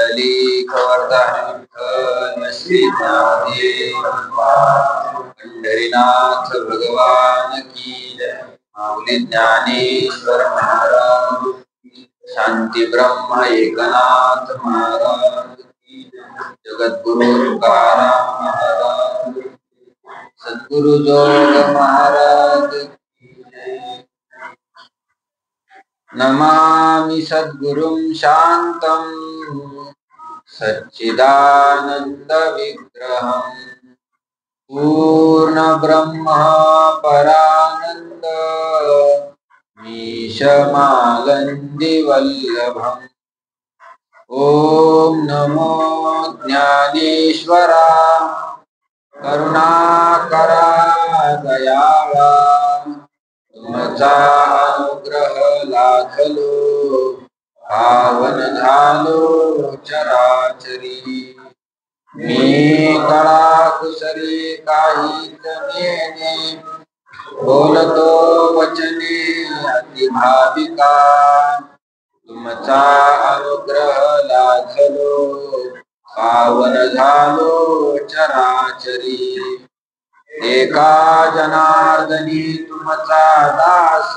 पुंडलीकवर्धन विठ्ठल श्री ज्ञानदेव पंढरीनाथ भगवान की जय। माऊली ज्ञानेश्वर महाराज शांती ब्रह्म एकनाथ महाराज की जय। जगद्गुरु तुकाराम महाराज सद्गुरु जोग महाराज की जय। नमामि सद्गुरुं शांतं सच्चिदानंद विग्रहं पूर्ण ब्रह्म परानंद मीशमालंदी वल्लभम्। ओम नमो ज्ञानेश्वरा करुणाकरा दयाळा तुमचा अनुग्रह लाभलो पावन झालो चराचरी। मी कळा कुसरी काहीच नेणे बोलतो वचने अति भाविका तुमचा अनुग्रह लाभलो पावन झालो चराचरी। एका जनार्दनी तुमचा दास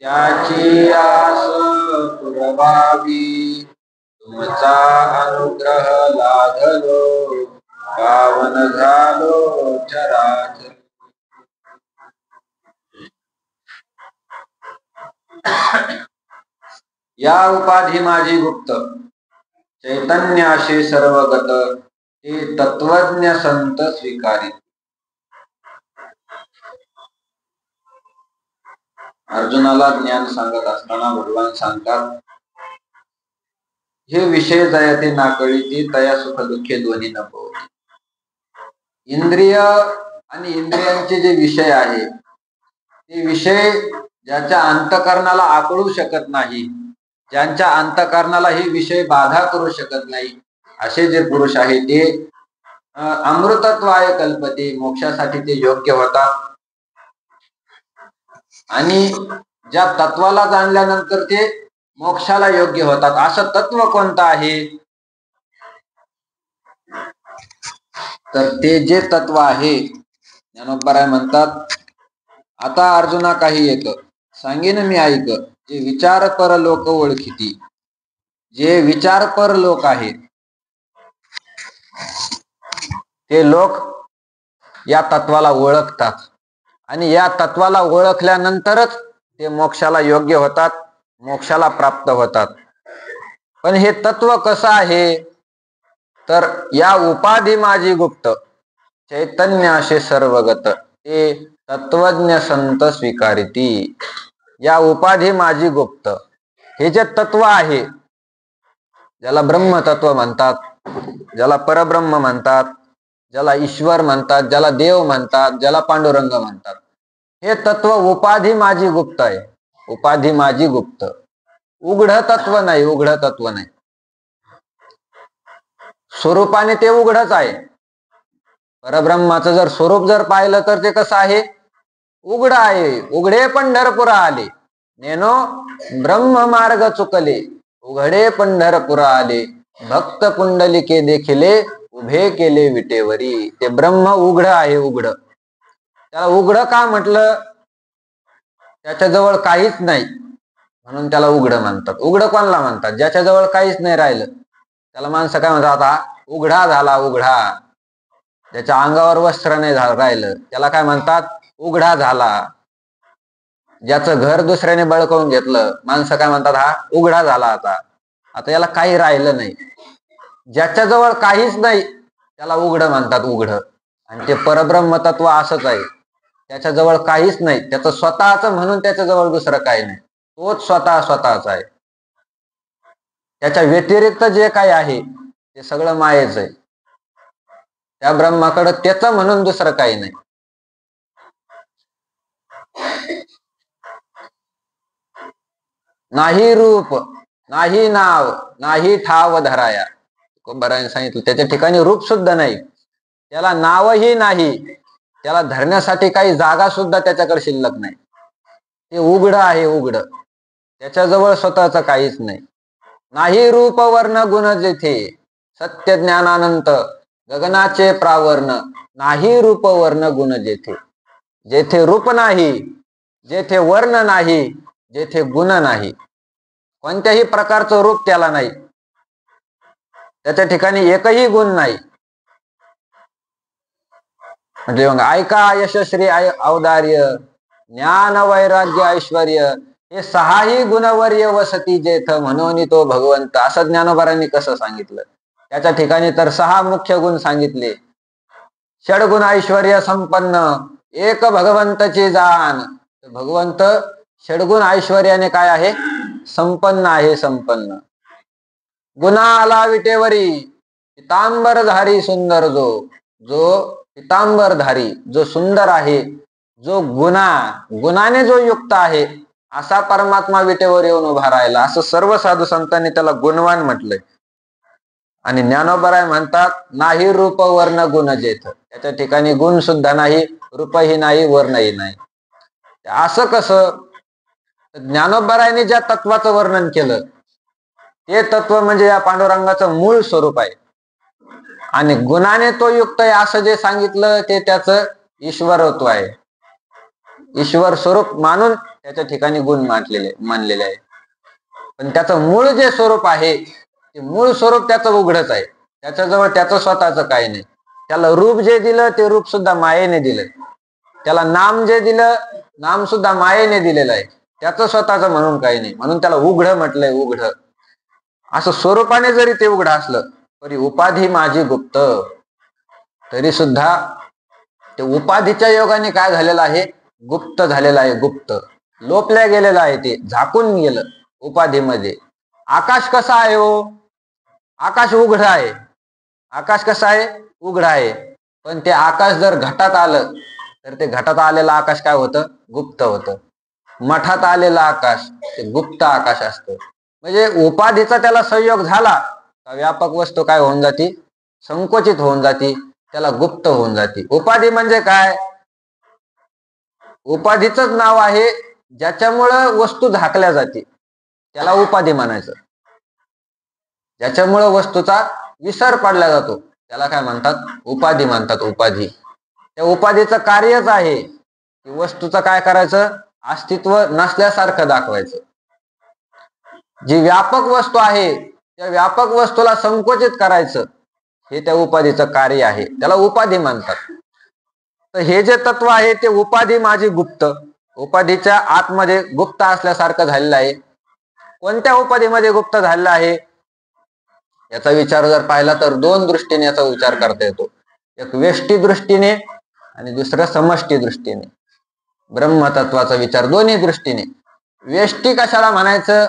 त्याची आस पुरवावी तुमचा अनुग्रह लाधलो पावन झालो चराचर। या उपाधी माझी गुप्त चैतन्याशी सर्वगत हे तत्वज्ञ संत स्वीकारित। अर्जुनाला ज्ञान सांगत असताना भगवान सांगतात हे विषय जयाते नाकळीती तया सुख दुःखे दोन्ही नभोवती। इंद्रिय आणि इंद्रियांचे जे विषय आहे ते विषय ज्याच्या अंतःकरणाला आकळू शकत नाही, ज्यांच्या अंतःकरणाला हे विषय बाधा करू शकत नाही, असे जे पुरुष आहे ते अमृतत्वाय कल्पते मोक्षासाठी ते योग्य होतात। आणि ज्या तत्वाला जाणल्यानंतर ते मोक्षाला योग्य होतात। असं तत्व कोणतं आहे तर ते जे तत्व आहे ज्ञानोबराय म्हणतात आता अर्जुना काही एक सांगेन मी ऐक जे विचारपर लोक ओळखिती। जे विचारपर लोक आहेत ते लोक या तत्वाला ओळखतात आणि या तत्वाला ओळखल्यानंतरच ते मोक्षाला योग्य होतात, मोक्षाला प्राप्त होतात। पण हे तत्व कसं आहे तर या उपाधी माझी गुप्त चैतन्याशी सर्वगत ते तत्वज्ञ संत स्वीकारिती। या उपाधी माझी गुप्त हे जे तत्व आहे ज्याला ब्रह्मतत्व म्हणतात, ज्याला परब्रह्म म्हणतात, ज्याला ईश्वर म्हणतात, ज्याला देव म्हणतात, ज्याला पांडुरंग म्हणतात, हे तत्व उपाधी माझी गुप्त आहे। उपाधी माझी गुप्त उघड तत्व नाही, उघड तत्व नाही। स्वरूपाने ते उघडच आहे। परब्रह्माचं जर स्वरूप जर पाहिलं तर ते कसं आहे उघड आहे। उघडे पंढरपुरा आले नेनो ब्रह्म मार्ग चुकले उघडे पंढरपुरा आले भक्त पुंडलिके देखिले उभे केले विटेवरी। ते ब्रह्म उघड आहे। उघड त्याला उघड का म्हटलं त्याच्याजवळ काहीच नाही म्हणून त्याला उघड म्हणतात। उघड कोणाला म्हणतात ज्याच्याजवळ काहीच नाही राहिलं त्याला माणसं काय म्हणतात हा उघडा झाला उघडा। ज्याच्या अंगावर वस्त्र नाही राहिलं त्याला काय म्हणतात उघडा झाला। ज्याचं घर दुसऱ्याने बळकावून घेतलं माणसं काय म्हणतात हा उघडा झाला। आता याला काही राहिलं नाही। ज्याच्याजवळ काहीच नाही त्याला उघड म्हणतात उघड। आणि ते परब्रह्म तत्व असंच आहे त्याच्याजवळ काहीच नाही, त्याचं स्वतःच म्हणून त्याच्याजवळ दुसरं काही नाही, तोच स्वतःच आहे। त्याच्या व्यतिरिक्त जे काही आहे ते सगळं मायेच आहे। त्या ब्रह्माकडे त्याचं म्हणून दुसरं काही नाही। नाही रूप नाही नाव नाही ठाव धराया तुकोबराने सांगितलं त्याच्या ठिकाणी रूप सुद्धा नाही, त्याला नावही नाही, त्याला धरण्यासाठी काही जागा सुद्धा त्याच्याकडे शिल्लक नाही। ते उघड आहे उघड त्याच्याजवळ स्वतःच काहीच नाही। नाही रूप वर्ण गुण जेथे, सत्य ज्ञानानंत गगनाचे प्रावर्ण, नाही रूप वर्ण गुण जेथे. जेथे रूप नाही, जेथे वर्ण नाही, जेथे गुण नाही, कोणत्याही प्रकारचं रूप त्याला नाही, त्याच्या ठिकाणी एकही गुण नाही. म्हणजे मग ऐका यशश्री औदार्य, ज्ञान वैराग्य ऐश्वर्य, हे सहाही गुणवर्य वसती जेथ, म्हणून तो भगवंत. असं ज्ञानोबारांनी कसं सांगितलं? त्याच्या ठिकाणी तर 6 मुख्य गुण सांगितले. षडगुण ऐश्वर्य संपन्न, एक भगवंतची जाण. भगवंत षडगुण ऐश्वर्याने काय आहे? संपन्न आहे, संपन्न. गुणा आला विटेवरी, पितांबरधारी सुंदर जो. जो पितांबरधारी, जो सुंदर आहे, जो गुणाने जो युक्त आहे, असा परमात्मा विटेवर येऊन उभा राहिला. असं सर्व साधू संतांनी त्याला गुणवान म्हटलंय. आणि ज्ञानोबराय म्हणतात नाही रूप वर्ण गुण जेथ. त्याच्या ठिकाणी गुण सुद्धा नाही, रूपही नाही, वर्णही नाही. असं कसं? ज्ञानोबरायने ज्या तत्वाचं वर्णन केलं ते तत्व म्हणजे या पांडुरंगाचं मूळ स्वरूप आहे. आणि गुणाने तो युक्त आहे असं जे सांगितलं ते त्याचं ईश्वरत्व आहे. ईश्वर स्वरूप मानून त्याच्या ठिकाणी गुण मानलेले आहे. पण त्याचं मूळ जे स्वरूप आहे ते मूळ स्वरूप त्याचं उघडच आहे. त्याच्याजवळ त्याचं स्वतःचं काही नाही. त्याला रूप जे दिलं ते रूप सुद्धा मायेने दिलं. त्याला नाम जे दिलं, नाम सुद्धा मायेने दिलेलं आहे. त्याचं स्वतःचं म्हणून काही नाही. म्हणून त्याला उघड म्हटलंय, उघड. असं स्वरूपाने जरी ते उघड असलं तरी उपाधी माझी गुप्त, तरी सुद्धा ते उपाधीच्या योगाने काय झालेलं आहे? गुप्त झालेलं आहे. गुप्त लोपल्या गेलेलं आहे, ते झाकून गेलं उपाधीमध्ये. आकाश कसा आहे हो? आकाश उघड आहे. आकाश कसा आहे? उघड आहे. पण ते आकाश जर घटात आलं तर ते घटात आलेलं आकाश काय होतं? गुप्त होतं. मठात आलेलं आकाश ते गुप्त आकाश असतं. म्हणजे उपाधीचा त्याला संयोग झाला का व्यापक वस्तू काय होऊन जाती? संकोचित होऊन जाती, त्याला गुप्त होऊन जाते. उपाधी म्हणजे काय? उपाधीच नाव आहे ज्याच्यामुळं वस्तू झाकल्या जाते, त्याला उपाधी म्हणायचं. ज्याच्यामुळं वस्तूचा विसर पडला जातो त्याला काय म्हणतात? उपाधी म्हणतात. उपाधी. त्या उपाधीचं कार्यच आहे की वस्तूचं काय करायचं? अस्तित्व नसल्यासारखं दाखवायचं. जी व्यापक वस्तू आहे त्या व्यापक वस्तूला संकोचित करायचं, हे त्या उपाधीचं कार्य आहे. त्याला उपाधी म्हणतात. तर हे जे तत्व आहे ते उपाधी माझी गुप्त, उपाधीच्या आतमध्ये गुप्त असल्यासारखं झालेलं आहे. कोणत्या उपाधीमध्ये गुप्त झालेलं आहे याचा विचार जर पाहिला तर 2 दृष्टीने याचा विचार करता येतो. एक व्यष्टी दृष्टीने आणि दुसरं समष्टी दृष्टीने. ब्रह्मतत्वाचा विचार दोन्ही दृष्टीने. व्यष्टी कशाला म्हणायचं?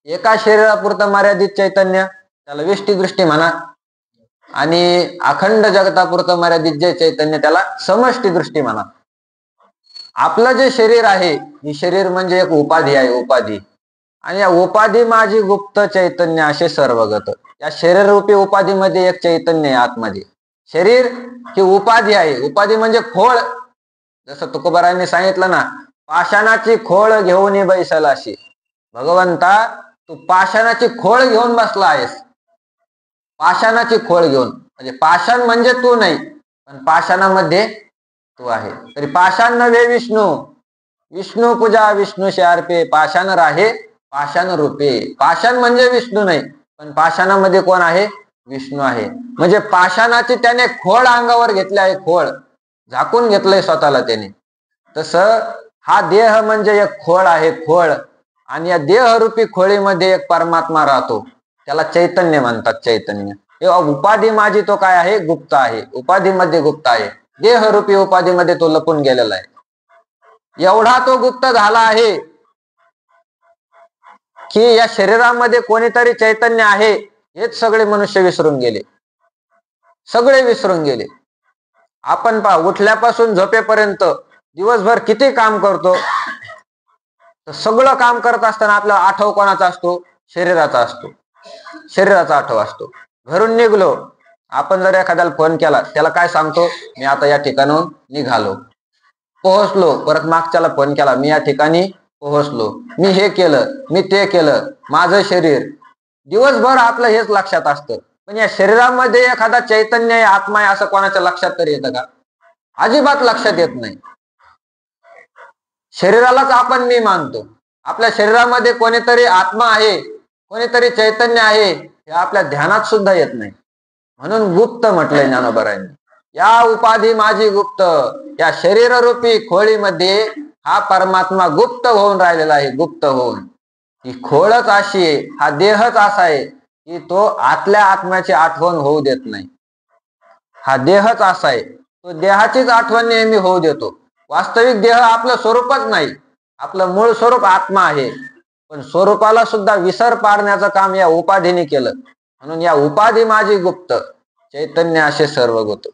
एका शरीरापुरतं मर्यादित चैतन्य, त्याला व्यष्टी दृष्टी म्हणा. आणि अखंड जगतापुरतं मर्यादित जे चैतन्य त्याला समष्टी दृष्टी म्हणा. आपलं जे शरीर आहे हे शरीर म्हणजे एक उपाधी आहे, उपाधी. आणि या उपाधी माझी गुप्त चैतन्य असे सर्वगत. या शरीररूपी उपाधीमध्ये एक चैतन्य आहे आतमध्ये. शरीर ही उपाधी आहे. उपाधी म्हणजे खोळ. जसं तुकोबारांनी सांगितलं ना, पाषाणाची खोळ घेऊन बैसलाशी. भगवंता तू पाषाणाची खोळ घेऊन बसला आहेस. पाषाणाची खोळ घेऊन, म्हणजे पाषाण म्हणजे तू नाही पण पाषाणामध्ये तू आहे. तरी पाषाण नव्हे विष्णू, विष्णू पूजा विष्णू शार्पे, पाषाण राहे पाषाण रूपे. पाषाण म्हणजे विष्णू नाही पण पाषाणामध्ये कोण आहे? विष्णू आहे. म्हणजे पाषाणाची त्याने खोळ अंगावर घेतली आहे. खोळ झाकून घेतलंय स्वतःला त्याने. तसं हा देह म्हणजे एक खोळ आहे, खोळ. आणि या देहरूपी खोळीमध्ये एक परमात्मा राहतो, त्याला चैतन्य म्हणतात. चैतन्य. उपाधी माझी तो काय आहे? गुप्त आहे. उपाधीमध्ये गुप्त आहे. देहरूपी उपाधीमध्ये तो लपून गेलेला आहे. एवढा तो गुप्त झाला आहे की या शरीरामध्ये कोणीतरी चैतन्य आहे हेच सगळे मनुष्य विसरून गेले. सगळे विसरून गेले. आपण पहा, उठल्यापासून झोपेपर्यंत दिवसभर किती काम करतो. तर सगळं काम करत असताना आपला आठव कोणाचा असतो? शरीराचा असतो. शरीराचा आठव असतो. घरून निघलो, आपण जर एखाद्याला फोन केला त्याला काय सांगतो? मी आता या ठिकाणाहून निघालो. पोहोचलो, परत मागच्याला फोन केला, मी या ठिकाणी पोहोचलो, मी हे केलं, मी ते केलं. माझं शरीर दिवसभर आपलं हेच लक्षात असतं, पण या शरीरामध्ये एखादा चैतन्य आहे, आत्मा आहे, असं कोणाच्या लक्षात तरी येतं का? अजिबात लक्षात येत नाही. शरीरालाच आपण मी मानतो. आपल्या शरीरामध्ये कोणीतरी आत्मा आहे, कोणीतरी चैतन्य आहे, हे आपल्या ध्यानात सुद्धा येत नाही. म्हणून गुप्त म्हटलंय ज्ञानोबरांनी. या उपाधी माझी गुप्त, या शरीररूपी खोळीमध्ये हा परमात्मा गुप्त होऊन राहिलेला आहे, गुप्त होऊन. ही खोळच अशी आहे, हा देहच असा आहे की तो आतल्या आत्म्याची आठवण होऊ देत नाही. हा देहच असा आहे, तो देहाचीच आठवण नेहमी होऊ देतो. वास्तविक देह आपलं स्वरूपच नाही, आपलं मूळ स्वरूप आत्मा आहे, पण स्वरूपाला सुद्धा विसर पाडण्याचं काम या उपाधीने केलं. म्हणून या उपाधी माझी गुप्त, चैतन्य असे सर्वगत.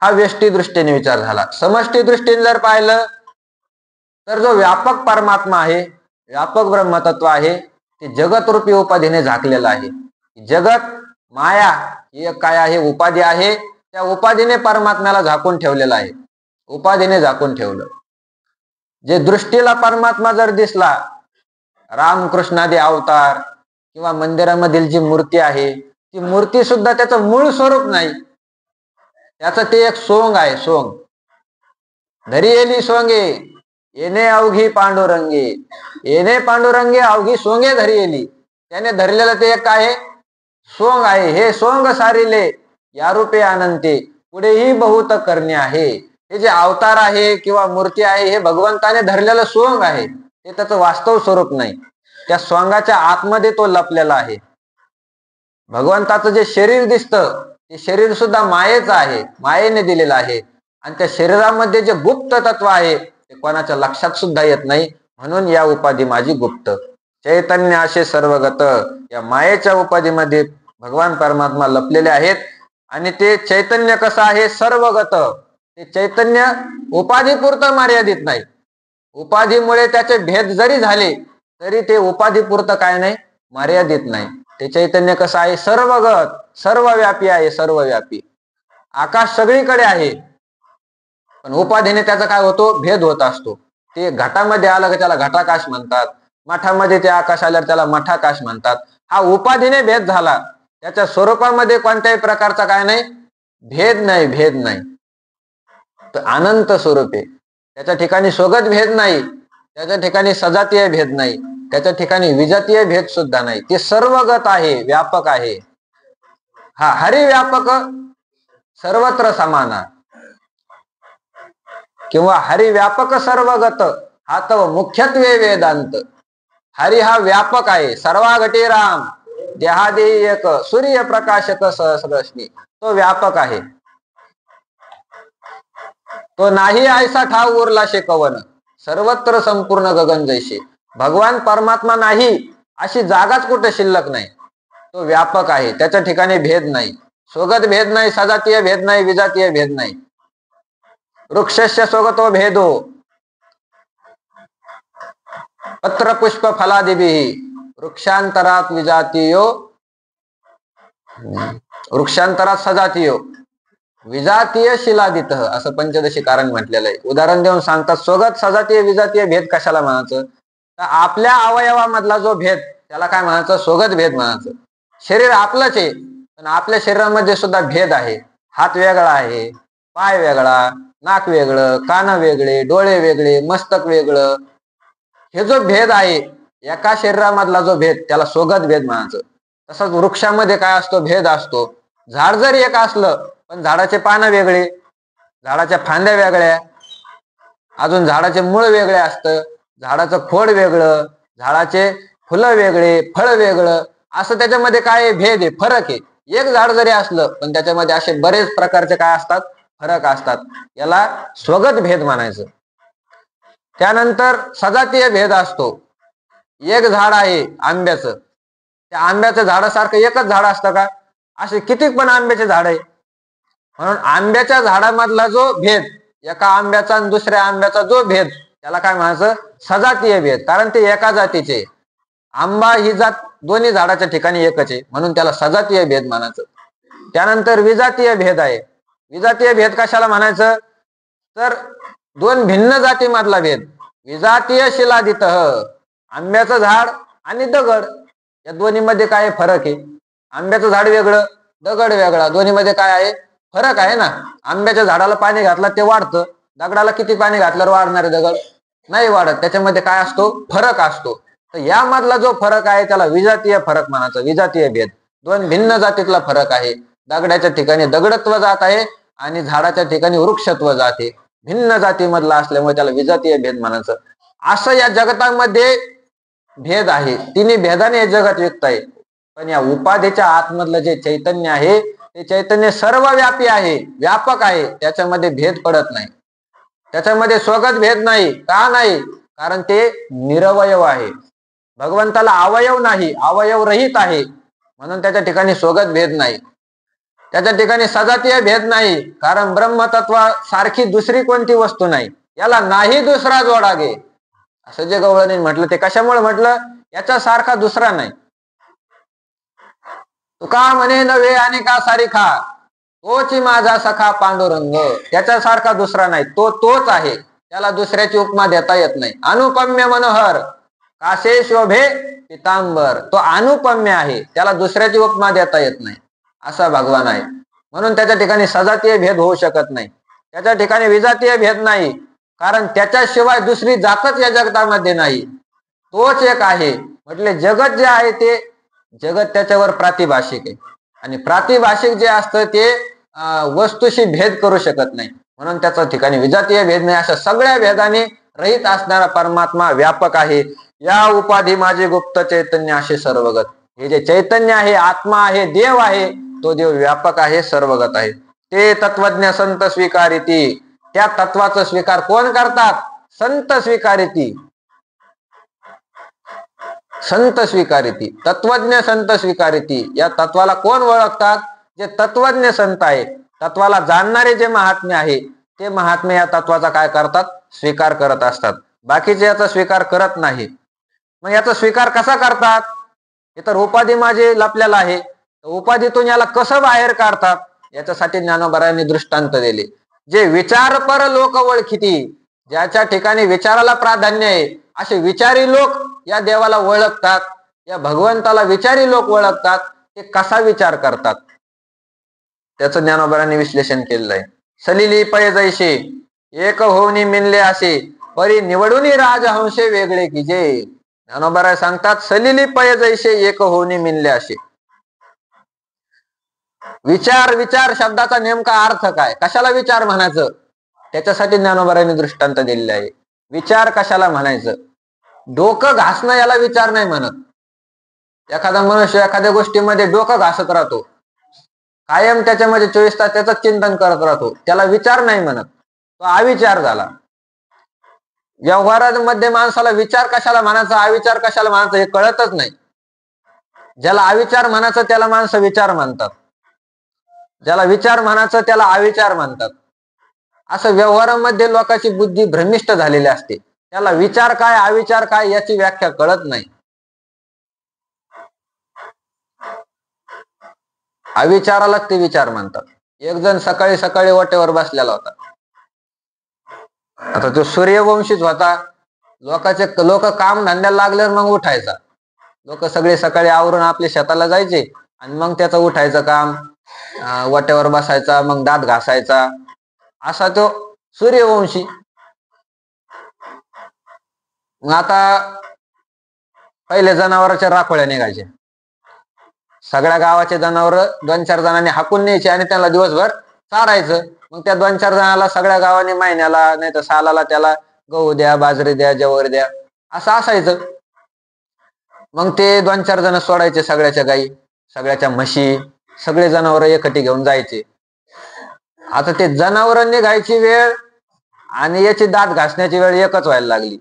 हा व्यष्टी दृष्टीने विचार झाला. समष्टी दृष्टीने जर पाहिलं तर जो व्यापक परमात्मा आहे, व्यापक ब्रह्मतत्व आहे, ते जगतरूपी उपाधीने झाकलेलं आहे. जगत माया ही काय आहे? उपाधी आहे. त्या उपाधीने परमात्म्याला झाकून ठेवलेलं आहे, उपाधीने झाकून ठेवलं. जे दृष्टीला परमात्मा जर दिसला, रामकृष्णादी अवतार किंवा मंदिरामधील जी मूर्ती आहे, ती मूर्ती सुद्धा त्याचं मूळ स्वरूप नाही, त्याचं ते एक सोंग आहे. सोंग धरी येली सोंगे, येणे अवघी पांडुरंगे, येणे पांडुरंगे अवघी सोंगे धरी येली. त्याने धरलेलं ते एक काय? सोंग आहे. हे सोंग सारिले या रूपे अनंते, पुढेही बहुत करणे आहे. हे जे अवतार आहे किंवा मूर्ती आहे, हे भगवंताने धरलेलं सोंग आहे, ते त्याचं वास्तव स्वरूप नाही. त्या सोंगाच्या आतमध्ये तो लपलेला आहे. भगवंताचं जे शरीर दिसतं, ते शरीर सुद्धा मायेचं आहे, मायेने दिलेलं आहे. आणि त्या शरीरामध्ये जे गुप्त तत्व आहे, ते कोणाच्या लक्षात सुद्धा येत नाही. म्हणून या उपाधी माझी गुप्त, चैतन्य असे सर्वगत. या मायेच्या उपाधीमध्ये भगवान परमात्मा लपलेले आहेत. आणि ते चैतन्य कसं आहे? सर्वगत. ते चैतन्य उपाधीपुरतं मर्यादित नाही. उपाधीमुळे त्याचे भेद जरी झाले तरी ते उपाधीपुरतं काय नाही? मर्यादित नाही. ते चैतन्य कसं आहे? सर्वगत, सर्वव्यापी आहे, सर्वव्यापी. आकाश सगळीकडे आहे, पण उपाधीने त्याचा काय होतो? भेद होत असतो. ते घटामध्ये आलं की त्याला घटाकाश म्हणतात, मठामध्ये ते आकाश आल्यावर त्याला मठाकाश म्हणतात. हा उपाधीने भेद झाला, त्याच्या स्वरूपामध्ये कोणत्याही प्रकारचा काय नाही? भेद नाही, भेद नाही. तर अनंत स्वरूप आहे. त्याच्या ठिकाणी स्वगत भेद नाही, त्याच्या ठिकाणी सजातीय भेद नाही, त्याच्या ठिकाणी विजातीय भेद सुद्धा नाही. ते सर्वगत आहे, व्यापक आहे. हा हरिव्यापक सर्वत्र समाना किंवा हरिव्यापक सर्वगत, हा तो मुख्यत्वे वेदांत. हरी हा व्यापक आहे, सर्वागटी राम, देहादे एक, सूर्य प्रकाशक सहस्रश्नी. तो व्यापक आहे. तो नाही ऐसा ठाव उरला शेकवन, सर्वत्र संपूर्ण गगन जैसे. भगवान परमात्मा नाही अशी जागाच कुठे शिल्लक नाही. तो व्यापक आहे, त्याच्या ठिकाणी भेद नाही, स्वगत भेद नाही, सजातीय भेद नाही, विजातीय भेद नाही. वृक्षस्य स्वगतो भेदो पत्र पुष्प फलादिभिः, वृक्षांतरात विजातीयो, वृक्षांतरात सजातीयो, विजातीय शिलादित, असं पंचदशी कारण म्हटलेलं आहे. उदाहरण देऊन सांगतात, स्वगत सजातीय विजातीय भेद कशाला म्हणायचं? तर आपल्या अवयवामधला जो भेद, त्याला काय म्हणायचं? स्वगत भेद म्हणायचं. शरीर आपलंच आहे, पण आपल्या शरीरामध्ये सुद्धा भेद आहे. हात वेगळा आहे, पाय वेगळा, नाक वेगळं, कान वेगळे, डोळे वेगळे, मस्तक वेगळं. हे जो भेद आहे, एका शरीरामधला जो भेद, त्याला स्वगत भेद म्हणायचं. तसंच वृक्षामध्ये काय असतो? भेद असतो. झाड जरी एक असलं, पण झाडाचे पानं वेगळे, झाडाच्या फांद्या वेगळ्या, अजून झाडाचे मूळ वेगळे असतं, झाडाचं खोड वेगळं, झाडाचे फुलं वेगळे, फळ वेगळं, असं त्याच्यामध्ये काय भेद आहे? फरक आहे. एक झाड जरी असलं, पण त्याच्यामध्ये असे बरेच प्रकारचे काय असतात? फरक असतात. याला स्वगत भेद म्हणायचं. त्यानंतर सजातीय भेद असतो. एक झाड आहे आंब्याचं, त्या आंब्याच्या झाडासारखं एकच झाड असतं का? असे किती पण आंब्याचे झाड आहे. म्हणून आंब्याच्या झाडामधला जो भेद, एका आंब्याचा आणि दुसऱ्या आंब्याचा जो भेद, त्याला काय म्हणायचं? सजातीय भेद. कारण ते एका जातीचे. आंबा ही जात दोन्ही झाडाच्या ठिकाणी एकच आहे, म्हणून त्याला सजातीय भेद म्हणायचं. त्यानंतर विजातीय भेद आहे. विजातीय भेद कशाला म्हणायचं? तर दोन भिन्न जातीमधला भेद. विजातीय शिलादित, आंब्याचं झाड आणि दगड, या दोन्हीमध्ये काय फरक आहे? आंब्याचं झाड वेगळं, दगड वेगळा, दोन्हीमध्ये काय आहे? फरक आहे ना. आंब्याच्या झाडाला पाणी घातलं ते वाढतं, दगडाला किती पाणी घातल्यावर वाढणारे दगड नाही वाढत. त्याच्यामध्ये काय असतो? फरक असतो. तर यामधला जो फरक आहे त्याला विजातीय फरक म्हणायचा, विजातीय भेद. दोन भिन्न जातीतला फरक आहे. दगडाच्या ठिकाणी दगडत्व जात आहे आणि झाडाच्या ठिकाणी वृक्षत्व जाते. भिन्न जातीमधला असल्यामुळे त्याला विजातीय भेद म्हणायचं. असं या जगतामध्ये भेद आहे, तिन्ही भेदाने हे जगत व्यक्त आहे. पण या उपाधीच्या आतमधलं जे चैतन्य आहे ते चैतन्य सर्वव्यापी आहे, व्यापक आहे. त्याच्यामध्ये भेद पडत नाही, त्याच्यामध्ये स्वगत भेद नाही. का नाही? कारण ते निरवयव आहे. भगवंताला अवयव नाही, अवयव रहित आहे, म्हणून त्याच्या ठिकाणी स्वगत भेद नाही. त्याच्या ठिकाणी सजातीय भेद नाही, कारण ब्रह्मतत्व सारखी दुसरी कोणती वस्तू नाही. याला नाही दुसरा जोडा गे, असं जे गवळणी म्हटलं ते कशामुळे म्हटलं? याच्या सारखा दुसरा नाही. तुका म्हणे नव्हे आणि का सारिखा, तोची माझा सखा पांडुरंग. त्याच्यासारखा दुसरा नाही, तो तोच आहे, त्याला दुसऱ्याची उपमा देता येत नाही. अनुपम्य मनोहर काशे शोभे पितांबर, तो अनुपम्य आहे, त्याला दुसऱ्याची उपमा देता येत नाही, असा भगवान आहे. म्हणून त्याच्या ठिकाणी सजातीय भेद होऊ शकत नाही, त्याच्या ठिकाणी विजातीय भेद नाही, कारण त्याच्याशिवाय दुसरी जातच या जगतामध्ये नाही. तोच एक आहे. म्हटले जगत जे आहे ते जगत त्याच्यावर प्रातिभाषिक आहे, आणि प्रातिभाषिक जे असतं ते वस्तूशी भेद करू शकत नाही, म्हणून त्याच्या ठिकाणी विजातीय भेद नाही. अशा सगळ्या भेदाने रहित असणारा परमात्मा व्यापक आहे. या उपाधी माझे गुप्त चैतन्य असे सर्वगत. हे जे चैतन्य आहे, आत्मा आहे, देव आहे, तो देव व्यापक आहे, सर्वगत आहे. ते तत्वज्ञ संत स्वीकारिती. त्या तत्वाचा स्वीकार कोण करतात? संत स्वीकारिती, संत स्वीकारिती, तत्वज्ञ संत स्वीकारिती. या तत्वाला कोण ओळखतात? जे तत्वज्ञ संत आहे, तत्वाला जाणणारे जे महात्मे आहे, ते महात्मे या तत्वाचा काय करतात? स्वीकार करत असतात. बाकीचे याचा स्वीकार करत नाही. मग याचा स्वीकार कसा करतात? हे तर उपाधी माझे लपलेला आहे, उपाधीतून याला कसं बाहेर काढतात? याच्यासाठी ज्ञानोबारायांनी दृष्टांत दिले. जे विचारपर लोक ओळखिती, ज्याच्या ठिकाणी विचाराला प्राधान्य आहे, असे विचारी लोक या देवाला ओळखतात, या भगवंताला विचारी लोक ओळखतात. ते कसा विचार करतात त्याचं ज्ञानोबारांनी विश्लेषण केलेलं आहे. सलिली पय जैसे एक होऊनी मिनले असे, परी निवडून राजहंशे वेगळे की जे. ज्ञानोबाराय सांगतात सलिली पय जैसे एक होऊनी मिनले असे. विचार, विचार शब्दाचा नेमका अर्थ काय? कशाला विचार म्हणायचं? त्याच्यासाठी ज्ञानोबारांनी दृष्टांत दिलेले आहे. विचार कशाला म्हणायचं? डोकं घासणं याला विचार नाही म्हणत. एखादा मनुष्य एखाद्या गोष्टीमध्ये डोकं घासत राहतो, कायम त्याच्यामध्ये 24 तास त्याच चिंतन करत राहतो, त्याला विचार नाही म्हणत, तो अविचार झाला. व्यवहारामध्ये माणसाला विचार कशाला म्हणायचा, अविचार कशाला म्हणायचं हे कळतच नाही. ज्याला अविचार म्हणायचं त्याला माणसं विचार म्हणतात, ज्याला विचार म्हणायचं त्याला अविचार म्हणतात. असं व्यवहारामध्ये लोकांची बुद्धी भ्रमिष्ट झालेली असते. त्याला विचार काय अविचार काय याची व्याख्या कळत नाही. अविचाराला ते विचार म्हणतात. एक जण सकाळी सकाळी वाटेवर बसलेला होता. आता तो सूर्यवंशीच होता. लोक काम धंद्याला लागल्यावर मग उठायचा. लोक सगळे सकाळी आवरून आपल्या शेताला जायचे आणि मग त्याचं उठायचं काम, वाटेवर बसायचा, मग दात घासायचा, असा तो सूर्यवंशी. मग आता पहिले जनावरांच्या राखोळ्या निघायच्या. सगळ्या गावाचे जनावर 2-4 जणांनी हाकून न्यायचे आणि त्याला दिवसभर चारायचं. मग त्या 2-4 जणाला सगळ्या गावाने महिन्याला नाही तर सालाला त्याला गहू द्या, बाजरी द्या, ज्वारी द्या, असं असायचं. मग ते 2-4 जण सोडायचे सगळ्याच्या गाई, सगळ्याच्या म्हशी, सगळे जनावर एकटी घेऊन जायचे. आता ते जनावर निघायची वेळ आणि याची दात घासण्याची वेळ एकच व्हायला लागली,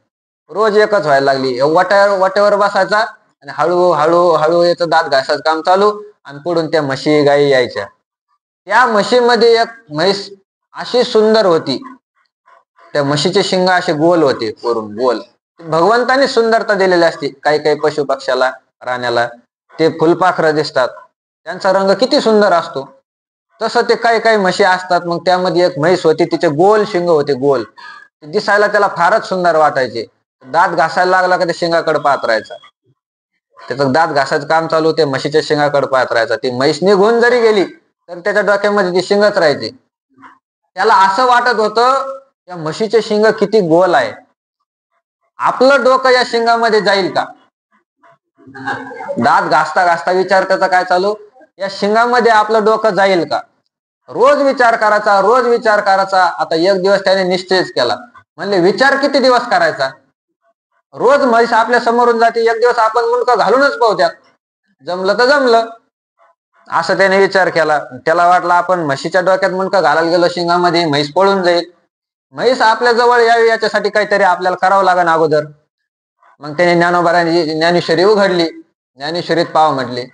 रोज एकच व्हायला लागली. वाट्यावर बसायचा आणि हळू याचं दात घासायचं काम चालू, आणि पुढून त्या म्हशी गाई यायच्या. त्या म्हशीमध्ये एक म्हैस अशी सुंदर होती, त्या म्हशीचे शिंग असे गोल होते, वरून गोल. भगवंताने सुंदरता दिलेली असते. काही काही पशु पक्ष्याला, राण्याला ते फुलपाखरं दिसतात, त्यांचा रंग किती सुंदर असतो. तसं ते काही काही म्हशी असतात. मग त्यामध्ये एक म्हैस होती, तिचे गोल शिंग होते, गोल. दिसायला त्याला फारच सुंदर वाटायचे. दात घासायला लागला का ते शिंगाकडे पाहत राहायचा. त्याचं दात घासायचं काम चालू होते, म्हशीच्या शिंगाकडे पाहत राहायचा. ती म्हैस निघून जरी गेली तर त्याच्या डोक्यामध्ये ती शिंगच राहायची. त्याला असं वाटत होतं या म्हशीचे शिंग किती गोल आहे, आपलं डोकं या शिंगामध्ये जाईल का. दात घासता घासता विचार त्याचा काय चालू, या शिंगामध्ये आपलं डोकं जाईल का. रोज विचार करायचा, रोज विचार करायचा. आता एक दिवस त्याने निश्चयच केला. म्हणले विचार किती दिवस करायचा, रोज म्हैस आपल्या समोरून जाते, एक दिवस आपण मुंडकं घालूनच पाहू त्यात, जमलं तर जमलं. असं त्याने विचार केला. त्याला वाटलं आपण म्हशीच्या डोक्यात मुंडकं घालायला गेलो शिंगामध्ये, म्हैस पळून जाईल. म्हैस आपल्या जवळ यावी याच्यासाठी काहीतरी आपल्याला करावं लागेल अगोदर. मग त्याने ज्ञानोबारांनी ज्ञानेश्वरी उघडली, ज्ञानेश्वरीत पाव म्हटले.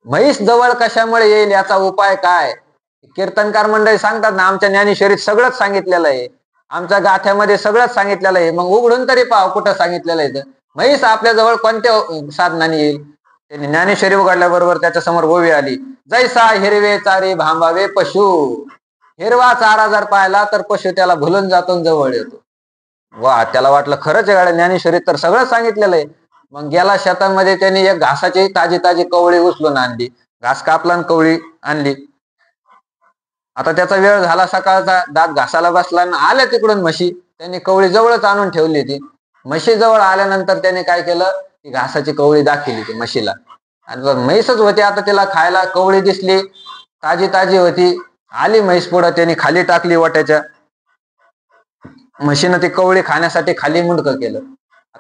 म्हैस जवळ कशामुळे येईल याचा उपाय काय. कीर्तनकार मंडळी सांगतात ना, आमच्या ज्ञानेश्वरीत सगळंच सांगितलेलं आहे, आमच्या गाथ्यामध्ये सगळंच सांगितलेलं आहे. मग उघडून तरी पाव कुठं सांगितलेलं आहे. म्हैस आपल्या जवळ कोणत्या साधनाने येईल. त्यांनी ज्ञानेश्वरी उघडल्याबरोबर त्याच्या समोर ओवी आली. जैसा हिरवे चारे भांबावे पशु, हिरवा चारा जर पाहिला तर पशु त्याला भुलून जातो, जवळ येतो. वा, त्याला वाटलं खरंच आहे गाड्या, ज्ञानेश्वरीत तर सगळं सांगितलेलं आहे. मग गेला शेतामध्ये त्यांनी एक घासाची ताजी ताजी कवळी उचलून आणली, घास कापला आणि कवळी आणली. आता त्याचा वेळ झाला सकाळचा, दात घासाला बसला आणि आल्या तिकडून म्हशी. त्यांनी कवळी जवळच आणून ठेवली. ती म्हशी जवळ आल्यानंतर त्याने काय केलं, ती घासाची कवळी दाखवली ती म्हशीला. आणि म्हैसच होती, आता तिला खायला कवळी दिसली, ताजी ताजी होती. आली म्हैस पुढं, त्यांनी खाली टाकली वाट्याच्या. म्हशीनं ती कवळी खाण्यासाठी खाली मुंडकं केलं.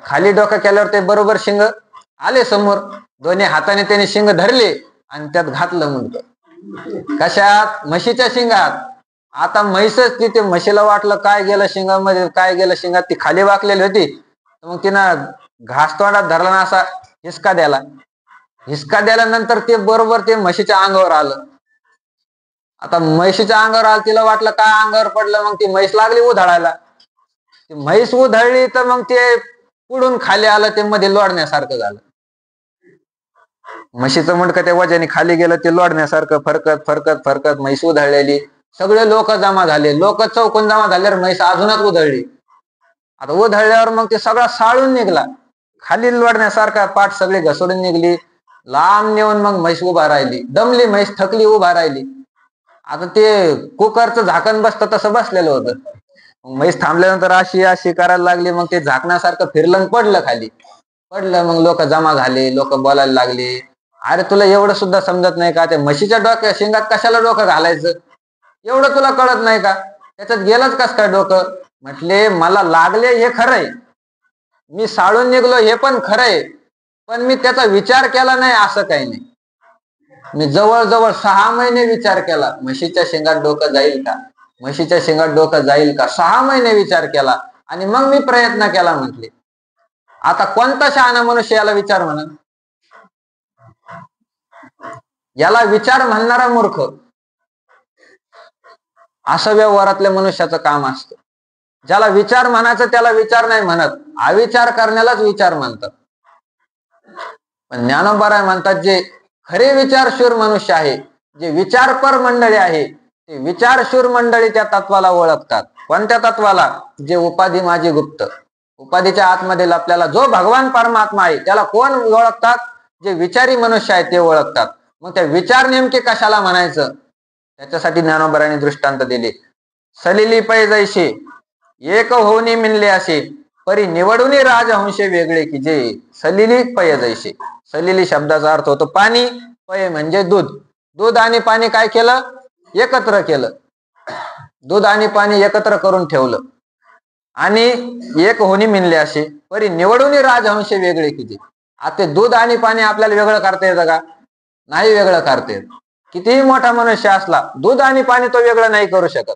खाली डोकं केल्यावर ते बरोबर शिंग आले समोर. दोन्ही हाताने त्याने शिंग धरले आणि त्यात घातलं मुंडकं. कशात, म्हशीच्या शिंगात. आता म्हैसच तिथे, म्हशीला वाटलं काय गेलं शिंगामध्ये, काय गेलं शिंगात. ती खाली वाकलेली होती. मग तिनं घास तोंडात धरला ना, असा हिसका द्याला. हिसका द्याल्यानंतर ते बरोबर ते म्हशीच्या अंगावर आलं. आता म्हशीच्या अंगावर आलं, तिला वाटलं काय अंगावर पडलं. मग ती म्हैस लागली उधळायला. म्हैस उधळली तर मग ते पुढून खाली आलं, ते मध्ये लोडण्यासारखं झालं. म्हशीचं मुंडकं त्या वजाने खाली गेलं, ते लोडण्यासारखं फरकत फरकत फरकत म्हैस उधळलेली. सगळे लोक जमा झाले, लोक चौकून जमा झाल्यावर म्हैस अजूनच उधळली. आता उधळल्यावर मग ते सगळा साळून निघला, खाली लोडण्यासारखा पाठ सगळी घसडून निघली. लांब नेऊन मग म्हैस उभा राहिली, दमली म्हैस, थकली, उभा राहिली. आता ते कुकरचं झाकण बसतं तसं बसलेलं होतं. म्हैस थांबल्यानंतर अशी अशी करायला लागली. मग ते झाकण्यासारखं फिरलं, पडलं खाली, पडलं. मग लोक जमा झाले, लोक बोलायला लागले, अरे तुला एवढं सुद्धा समजत नाही का, त्या म्हशीच्या डोक्या शिंगात कशाला डोकं घालायचं, एवढं तुला कळत नाही का, त्याच्यात गेलंच कस काय डोकं. म्हटले मला लागले हे खरंय, मी साळून निघलो हे पण खरंय, पण मी त्याचा विचार केला नाही असं काही नाही. मी जवळजवळ 6 महिने विचार केला, म्हशीच्या शिंगात डोकं जाईल का, म्हशीच्या शिंगात डोकं जाईल का. 6 महिने विचार केला आणि मग मी प्रयत्न केला. म्हटले आता कोणता शहाणा मनुष्य याला विचार म्हणा, याला विचार म्हणणारा मूर्ख. असं व्यवहारातल्या मनुष्याचं काम असतं. ज्याला विचार म्हणायचं त्याला विचार नाही म्हणत, अविचार करण्यालाच विचार म्हणतात. पण ज्ञानोबा म्हणतात जे खरे विचारशूर मनुष्य आहे, जे विचारपर मंडळी आहे, ते विचारशूर मंडळी त्या तत्वाला ओळखतात. कोणत्या तत्वाला, जे उपाधी माझी गुप्त, उपाधीच्या आतमध्ये आपल्याला जो भगवान परमात्मा आहे त्याला कोण ओळखतात, जे विचारी मनुष्य आहे ते ओळखतात. मग त्या विचार नेमके कशाला म्हणायचं, त्याच्यासाठी ज्ञानोबारांनी दृष्टांत दिले. सलिली पै जैसे एक होऊनी मिनले असे, परी निवडून राजहंशे वेगळे की जे. सलिली पय जैसे, सलिली शब्दाचा अर्थ होतो पाणी, पय म्हणजे दूध. दूध आणि पाणी काय केलं, एकत्र केलं. दूध आणि पाणी एकत्र करून ठेवलं. आणि एक होणी मिनले असे, परी निवडून राजहंशे वेगळे की जे. आता दूध आणि पाणी आपल्याला वेगळं करता येतं का, नाही वेगळं करता येत. कितीही मोठा मनुष्य असला, दूध आणि पाणी तो वेगळं नाही करू शकत.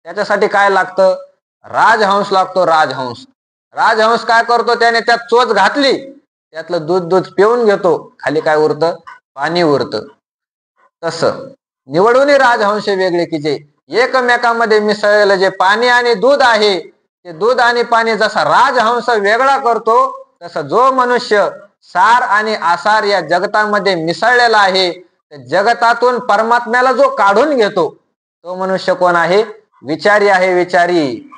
त्याच्यासाठी काय लागतं, राजहंस लागतो. राजहंस, राजहंस काय करतो, त्याने त्यात चोच घातली, त्यातलं दूध पिऊन घेतो, खाली काय उरतं, पाणी उरतं. तसं निवडून राजहंस वेगळे की जे, एकमेकांमध्ये मिसळलेलं जे पाणी आणि दूध आहे, ते दूध आणि पाणी जसा राजहंस वेगळा करतो, तसं जो मनुष्य सार आणि आसार या जगतामध्ये मिसळलेला आहे, जगतातून परमात्म्याला जो काढून घेतो, तो मनुष्य कोण आहे, विचारी आहे. विचारी,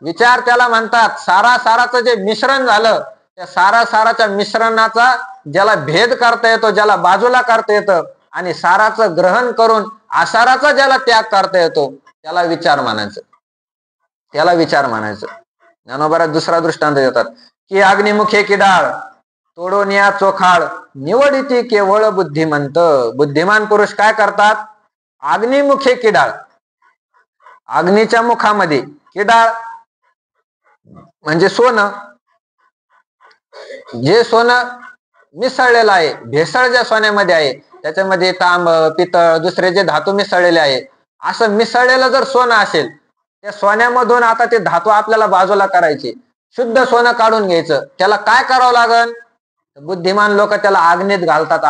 विचार त्याला म्हणतात. सारा साराचं जे मिश्रण झालं, त्या साराच्या मिश्रणाचा ज्याला भेद करता येतो, ज्याला बाजूला करता येतं, आणि साराचं ग्रहण करून आसाराचा ज्याला त्याग करता येतो, त्याला विचार म्हणायचं. त्याला विचार म्हणायचं. ज्ञानोबा दुसरा दृष्टांत देतात की अग्निमुखे किडाळ तोडून या चोखाळ निवडिती केवळ बुद्धिमंत. बुद्धिमान पुरुष काय करतात? अग्निमुखे किडाळ, अग्नीच्या मुखामध्ये किडाळ म्हणजे सोनं. जे सोनं मिसळलेलं आहे, भेसळ ज्या सोन्यामध्ये आहे, त्याच्यामध्ये तांब, पितळ, दुसरे जे धातू मिसळलेले आहे, असं मिसळलेलं जर सोनं असेल, त्या सोन्यामधून आता ते धातू आपल्याला बाजूला करायचे, शुद्ध सोनं काढून घ्यायचं. त्याला काय करावं लागल? बुद्धिमान लोक त्याला अग्नीत घालतात.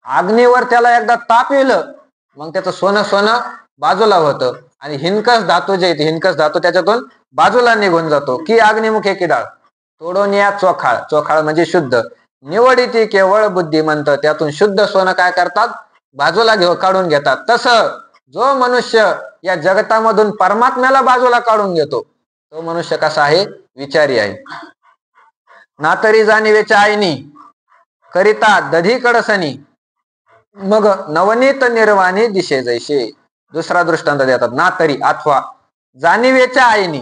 अग्नीवर त्याला एकदा ताप येईल, मग त्याचं सोनं बाजूला होतं आणि हिनकस धातू जे येते, हिनकस धातू त्याच्यातून बाजूला निघून जातो. की अग्निमुखे किडाळ तोडून या चोखाळ, चोखाळ म्हणजे शुद्ध, निवडिती केवळ बुद्धिमंत, त्यातून शुद्ध सोनं काय करतात? बाजूला काढून घेतात. तसं जो मनुष्य या जगतामधून परमात्म्याला बाजूला काढून घेतो, तो मनुष्य कसा आहे? विचारी आहे. ना तरी जाणीवेच्या आईनी करिता दधी कडसनी, मग नवनीत निर्वाणी दिशे जैसे. दुसरा दृष्टांत देतात. ना तरी अथवा जाणीवेच्या आईनी,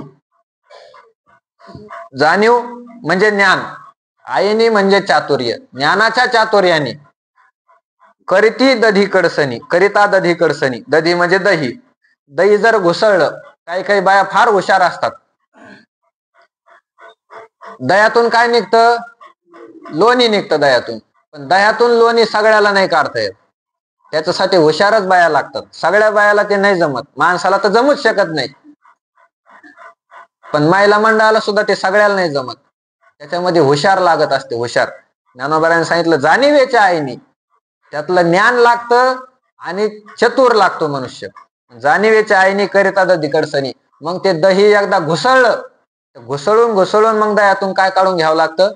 जाणीव म्हणजे ज्ञान, आईनी म्हणजे चातुर्य, ज्ञानाच्या चातुर्याने करिती दधी कडसनी, करिता दधी कडसनी, दधी म्हणजे दही. दही जर घुसळलं, काही बाया फार हुशार असतात, दह्यातून काय निघतं? लोणी निघतं दह्यातून. पण दह्यातून लोणी सगळ्याला नाही काढता येत, त्याच्यासाठी हुशारच बाया लागतात. सगळ्या बायाला ते नाही जमत, माणसाला तर जमूच शकत नाही, पण महिला मंडळाला सुद्धा ते सगळ्याला नाही जमत, त्याच्यामध्ये हुशार लागत असते, हुशार. ज्ञानोबारांनी सांगितलं जाणीवेच्या आईनी, त्यातलं ज्ञान लागतं आणि चतुर लागतो मनुष्य. जाणीवेच्या आईनी करिता दधी कडसनी, मग ते दही एकदा घुसळलं, घुसळून मग दह्यातून काय काढून घ्यावं लागतं?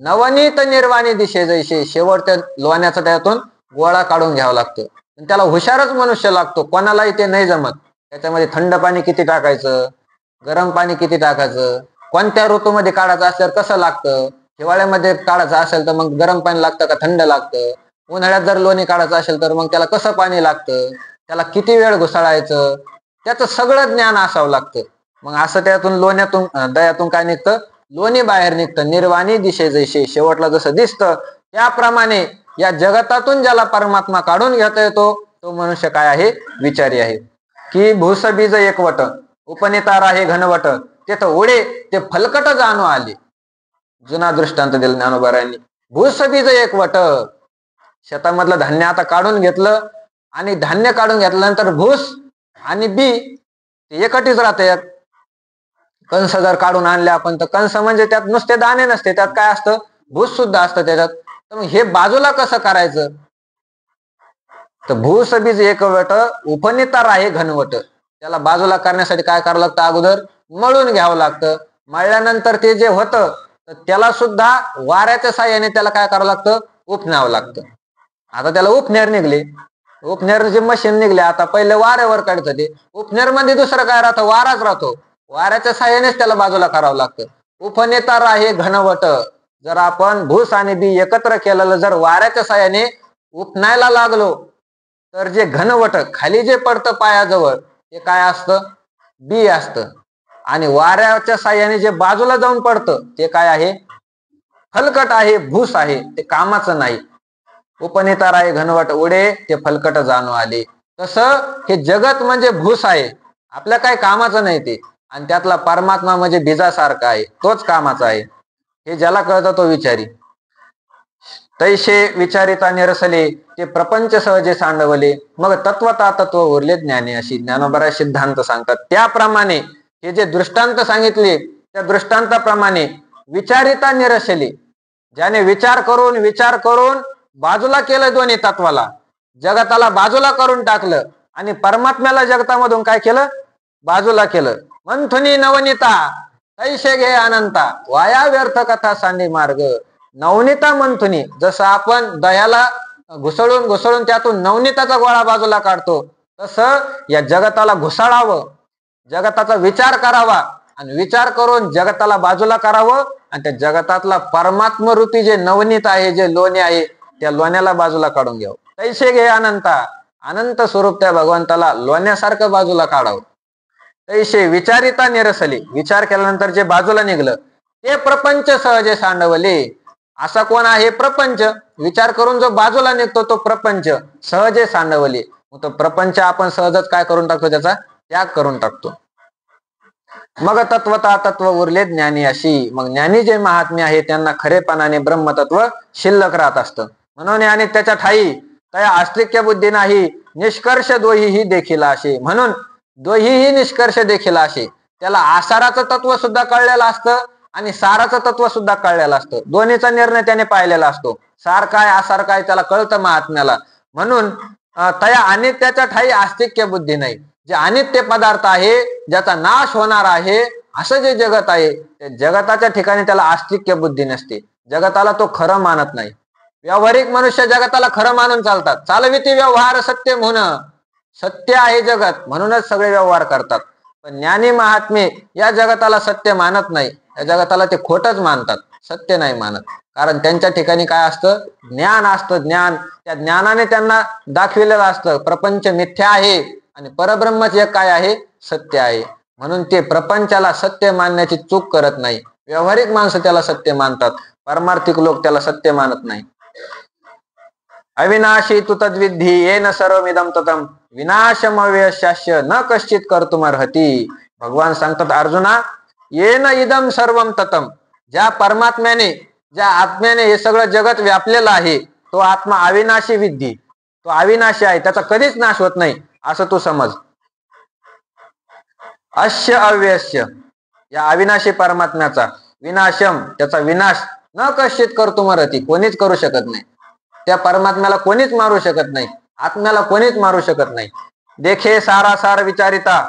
नवनीत निर्वाणी दिशे जैसे, शेवट त्या लोण्याचा त्यातून गोळा काढून घ्यावा लागतो. त्याला हुशारच मनुष्य लागतो, कोणालाही ते नाही जमत. त्याच्यामध्ये थंड पाणी किती टाकायचं, गरम पाणी किती टाकायचं, कोणत्या ऋतूमध्ये काढायचं असल्यावर कसं लागतं, हिवाळ्यामध्ये काढायचं असेल तर मग गरम पाणी लागतं का थंड लागतं, उन्हाळ्यात जर लोणी काढायचं असेल तर मग त्याला कसं पाणी लागतं, त्याला किती वेळ घुसळायचं, त्याचं सगळं ज्ञान असावं लागतं. मग असं त्यातून लोण्यातून दह्यातून काय निघतं? लोणी बाहेर निघतं. निर्वाणी दिशे जैसे, शेवटला जसं दिसतं त्याप्रमाणे या जगतातून ज्याला परमात्मा काढून घेता येतो, तो मनुष्य काय आहे? विचारी आहे. की भूसबीज एकवट उपनेतार आहे घनवट, तेथ उडे ते फलकट जाणू आले. जुना दृष्टांत दिला ज्ञानोबारांनी. भूसबीज एकवट, शेतामधलं धान्य आता काढून घेतलं, आणि धान्य काढून घेतल्यानंतर भूस आणि बी ते एकटीच राहते. कंस जर काढून आणले आपण, तर कंस म्हणजे त्यात नुसते दाणे नसते, त्यात काय असतं? भूस सुद्धा असतं त्याच्यात. तर मग हे बाजूला कसं करायचं? तर भूसबीज एकवट उपनेतार आहे घनवट, त्याला बाजूला करण्यासाठी काय करावं लागतं? अगोदर मळून घ्यावं लागतं. मळल्यानंतर ते जे होतं, तर त्याला सुद्धा वाऱ्याच्या साह्याने त्याला काय करावं लागतं? उपण्यावं लागतं. आता त्याला उपनेर निघले, उपनेरचे मशीन निघले. आता पहिले वाऱ्यावर काढत होते, उपनेर मध्ये दुसरं काय राहतं? वाराच राहतो. वाऱ्याच्या साह्यानेच त्याला बाजूला करावं लागतं. उपनेतार आहे घनवट, जर आपण भूस आणि बी एकत्र केलेलं जर वाऱ्याच्या साह्याने उपनायला लागलो, तर जे घनवट खाली जे पडतं पायाजवळ, ते काय असतं? बी असतं. आणि वाऱ्याच्या साह्याने जे बाजूला जाऊन पडतं, ते काय आहे? फलकट आहे, भूस आहे, ते कामाचं नाही. उपनेतार आहे घनवट उडे ते फलकट जाणू आले. तसं हे जगत म्हणजे भूस आहे, आपल्या काही कामाचं नाही ते. आणि त्यातला परमात्मा म्हणजे बीजासारखा आहे, तोच कामाचा आहे. हे ज्याला कळतं तो विचारी. तैसे विचारिता निरसले ते प्रपंच सहजे सांडवले, मग तत्वता तत्व उरले ज्ञानी. अशी ज्ञानोबा सिद्धांत सांगतात. त्याप्रमाणे हे जे दृष्टांत सांगितले, त्या दृष्टांताप्रमाणे विचारिता निरसले, ज्याने विचार करून बाजूला केलं दोन्ही तत्वाला, जगताला बाजूला करून टाकलं आणि परमात्म्याला जगतामधून काय केलं? बाजूला केलं. मंथुनी नवनीता तैसे घे अनंता, वाया व्यर्थ कथा सांडी मार्ग. नवनीता मंथुनी, जसं आपण दह्याला घुसळून त्यातून नवनीताचा गोळा बाजूला काढतो, तसं या जगताला घुसळावं, जगताचा विचार करावा आणि विचार करून जगताला बाजूला करावं. आणि त्या जगतातला परमात्म रूपी जे नवनीत आहे, जे लोणी आहे, त्या लोण्याला बाजूला काढून घ्यावं. तैसे घे अनंता, अनंत स्वरूप त्या भगवंताला लोण्यासारखं बाजूला काढावं. तैसे विचारिता निरसली, विचार केल्यानंतर जे बाजूला निघलं ते प्रपंच सहजे सांडवले. असा कोण आहे? प्रपंच. विचार करून जो बाजूला निघतो तो प्रपंच सहजे सांडवले. मग तो प्रपंच आपण सहजच काय करून टाकतो? त्याचा त्याग करून टाकतो. मग तत्वता तत्व उरले ज्ञानी अशी. मग ज्ञानी जे महात्मे आहे त्यांना खरेपणाने ब्रह्मतत्व शिल्लक राहत असतं. म्हणून आणि त्याच्या ठाई त्या आस्तिक्य बुद्धी नाही, निष्कर्ष दोहीही देखील असे. म्हणून दोहीही निष्कर्ष देखील असे. त्याला आसाराचं तत्व सुद्धा कळलेलं असतं आणि साराचं तत्व सुद्धा कळलेलं असतं. दोन्हीचा निर्णय त्याने पाहिलेला असतो. सार काय आसार काय त्याला कळतं महात्म्याला. म्हणून तया अनित्याच्या ठाई आस्तिक्य बुद्धी नाही. जे अनित्य पदार्थ आहे, ज्याचा नाश होणार आहे, असं जे जगत आहे, त्या जगताच्या ठिकाणी त्याला आस्तिक्य बुद्धी नसते. जगताला तो खरं मानत नाही. व्यावहारिक मनुष्य जगताला खरं मानून चालतात. चालविती व्यवहार सत्य म्हणून, सत्य आहे जगत म्हणूनच सगळे व्यवहार करतात. पण ज्ञानी महात्मे या जगताला सत्य मानत नाही. या जगताला ते खोटच मानतात, सत्य नाही मानत. कारण त्यांच्या ठिकाणी काय असतं? ज्ञान असतं. ज्ञान, त्या ज्ञानाने त्यांना दाखविलेलं असतं प्रपंच मिथ्या आहे आणि परब्रह्मच एक काय आहे? सत्य आहे. म्हणून ते प्रपंचाला सत्य मानण्याची चूक करत नाही. व्यावहारिक माणसं त्याला सत्य मानतात, पारमार्थिक लोक त्याला सत्य मानत नाही. अविनाशी तू तद्विधी येन सर्वमिदं ततम विनाशम अव्यशास्य न कश्चित कर्तुमर्हति. भगवान सांगतात अर्जुना, येन इदम सर्वम ततम. ज्या परमात्म्याने, ज्या आत्म्याने हे सगळं जगत व्यापलेलं आहे, तो आत्मा अविनाशी विद्धी. तो अविनाशी आहे, त्याचा कधीच नाश होत नाही असं तू समज. अश्य अव्यस्य, या अविनाशी परमात्म्याचा, विनाशम, त्याचा विनाश, न कश्चित कर्तुमर्हति, कोणीच करू शकत नाही. त्या परमात्म्याला कोणीच मारू शकत नाही, आत्म्याला कोणीच मारू शकत नाही. देखे सारासार विचारिता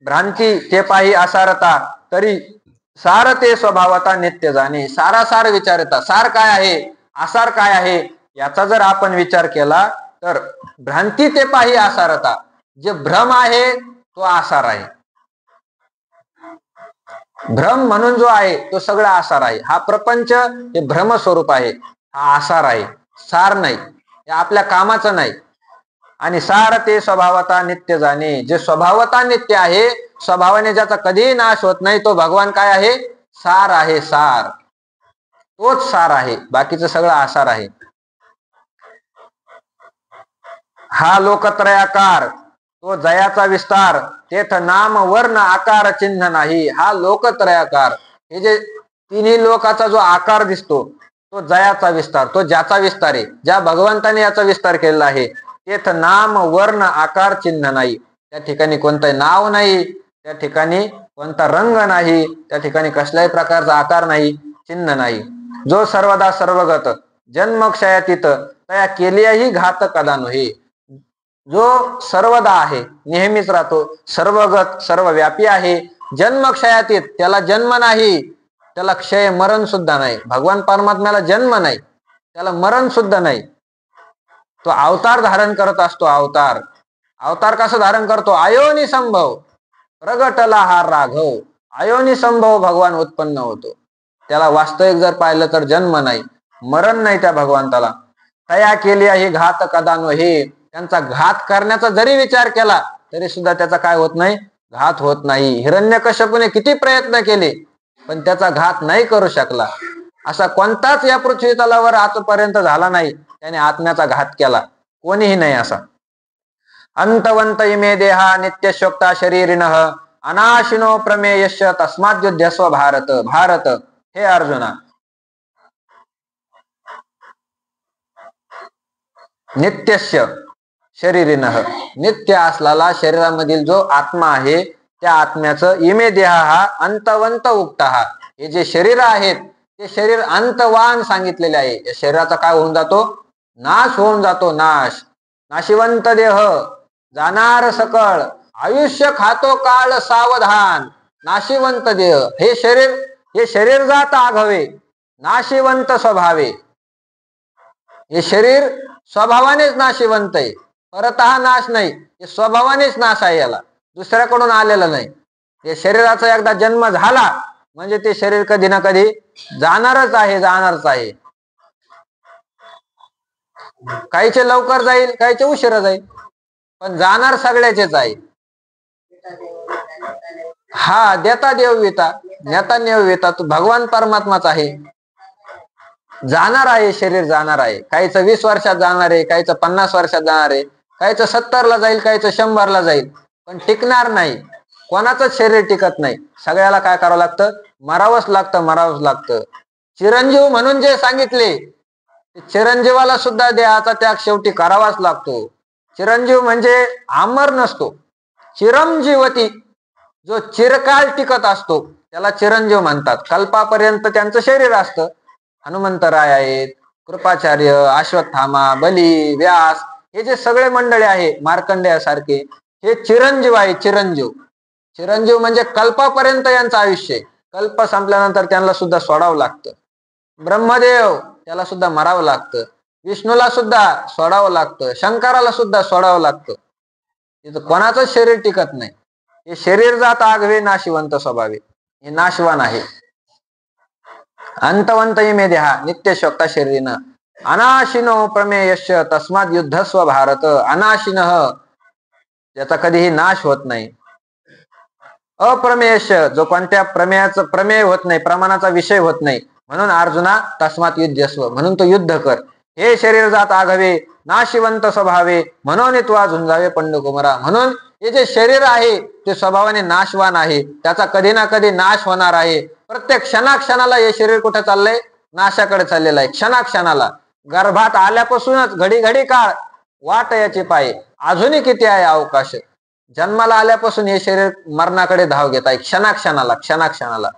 भ्रांती ते पाही असारता तरी सार ते स्वभावता नित्य जाणे. सारासार विचारता, सार काय आहे, आसार काय आहे, याचा जर आपण विचार केला तर भ्रांती ते पाही आसारता, जे भ्रम आहे तो आसार आहे. भ्रम म्हणून जो आहे तो सगळा आसार आहे. हा प्रपंच हे भ्रम स्वरूप आहे, हा आसार आहे, सार नाही, हे आपल्या कामाचं नाही. आणि सार ते स्वभावता नित्य जाणे, जे स्वभावता नित्य आहे, स्वभावाने ज्याचा कधीही नाश होत नाही, तो भगवान काय आहे? सार आहे. सार, तोच सार आहे, बाकीचं सगळं आसार आहे. हा लोकत्रयाकार, तो जयाचा विस्तार, तेथ नाम वर्ण आकार चिन्ह नाही. हा लोकत्रयाकार, हे जे तिन्ही लोकाचा जो आकार दिसतो तो जयाचा विस्तार, तो ज्याचा विस्तार आहे, ज्या भगवंताने याचा विस्तार केलेला आहे. तेथ नाम वर्ण आकार चिन्ह नाही. त्या ठिकाणी कोणतं नाव नाही, त्या ठिकाणी कोणता रंग नाही, त्या ठिकाणी कसल्याही प्रकारचा आकार नाही, चिन्ह नाही. जो सर्वदा सर्वगत जन्मक्षयातीत तया केल्याही घात कदा नव्हे. जो सर्वदा आहे, नेहमीच राहतो, सर्वगत सर्वव्यापी आहे, जन्मक्षयातीत, त्याला जन्म नाही, त्याला क्षय मरण सुद्धा नाही. भगवान परमात्म्याला जन्म नाही, त्याला मरण सुद्धा नाही. तो अवतार धारण करत असतो. अवतार, अवतार कसं धारण करतो? अयोनी संभव प्रगटला हा राघव. अयोनी संभव भगवान उत्पन्न होतो. त्याला वास्तविक जर पाहिलं तर जन्म नाही, मरण नाही त्या भगवंताला. तया केली ही घात कदा नव्हे. त्यांचा घात करण्याचा जरी विचार केला तरी सुद्धा त्याचा काय होत नाही? घात होत नाही. हिरण्यकश्यपूने किती प्रयत्न केले पण त्याचा घात नाही करू शकला. असा कोणताच या पृथ्वी तलावर आजपर्यंत झाला नाही त्याने आत्म्याचा घात केला, कोणीही नाही असा. अंतवंत इमे देहा नित्यशोक्ता शरीरिणः अनाशिनो प्रमेयश्च तस्मात् युध्यस्व भारत. भारत, हे अर्जुना, नित्यस्य शरीरिणः, नित्य असलेला शरीरामधील जो आत्मा आहे त्या आत्म्याचं इमे देहा हा अंतवंत उक्ता. हे जे शरीर आहेत ते शरीर अंतवान सांगितलेले आहे. या शरीराचा काय होऊन जातो? नाश होऊन जातो. नाश, नाशिवंत देह जाणार सकळ, आयुष्य खातो काळ सावधान. नाशिवंत देह, हे शरीर, हे शरीर जात आघवे, नाशिवंत स्वभावे. हे शरीर स्वभावानेच नाशिवंत आहे, परतः नाश नाही, हे स्वभावानेच नाश आहे, याला दुसऱ्याकडून आलेला नाही. हे शरीराचा एकदा जन्म झाला म्हणजे ते शरीर कधी ना कधी जाणारच आहे, जाणारच आहे. काहीचे लवकर जाईल, काहीचे उशिरा जाईल, पण जाणार सगळ्याचेच आहे. हा, देता देव विता, नेता नेव विता, तो भगवान परमात्माच आहे. जाणार आहे, शरीर जाणार आहे. काहीचं 20 वर्षात जाणार आहे, काहीचं 50 वर्षात जाणार आहे, काहीचं 70 ला जाईल, काहीचं 100 ला जाईल, पण टिकणार नाही. कोणाचंच शरीर टिकत नाही. सगळ्याला काय करावं लागतं? मरावंच लागतं, मरावंच लागतं. चिरंजीव म्हणून जे सांगितले, चिरंजीवाला सुद्धा देहाचा त्याग शेवटी करावाच लागतो. चिरंजीव म्हणजे अमर नसतो, चिरंजीवती, जो चिरकाल टिकत असतो त्याला चिरंजीव म्हणतात. कल्पापर्यंत त्यांचं शरीर असतं. हनुमंतराय आहेत, कृपाचार्य, अश्वत्थामा, बली, व्यास, हे जे सगळे मंडळी आहे, मार्कंडेयासारखे, हे चिरंजीव आहे. चिरंजीव, चिरंजीव म्हणजे कल्पापर्यंत यांचं आयुष्य. कल्प संपल्यानंतर त्यांना सुद्धा सोडावं लागतं. ब्रह्मदेव, त्याला सुद्धा मरावं लागतं. विष्णूला सुद्धा सोडावं लागतं. शंकराला सुद्धा सोडावं लागतं. तिथं कोणाचं शरीर टिकत नाही. हे शरीर जात आगवे नाशिवंत स्वभावे, हे नाशवान आहे. अंतवंत इमे देहा नित्य शोक्ता शरीरिन अनाशिनो प्रमेयश्च तस्मात युद्धस्व भारत. अनाशिनः, याचा कधीही नाश होत नाही. अप्रमेयश, जो कोणत्या प्रमेयाचं प्रमेय होत नाही, प्रमाणाचा विषय होत नाही. म्हणून अर्जुना तस्मात युद्धस्व, म्हणून तो युद्ध कर. हे शरीर जात आघवे नाशिवंत स्वभावे म्हणून तू झुंजावे पंडकुमारा. म्हणून हे जे शरीर आहे ते स्वभावाने नाशवान आहे, त्याचा कधी ना कधी नाश होणार आहे. प्रत्येक क्षणाक्षणाला हे शरीर कुठे चाललंय? नाशाकडे चाललेलं आहे. क्षणाक्षणाला, गर्भात आल्यापासूनच घडी घडी काळ वाट याची पाय, अजूनही किती आहे अवकाश. जन्माला आल्यापासून हे शरीर मरणाकडे धाव घेत आहे, क्षणाक्षणाला, क्षणाक्षणाला.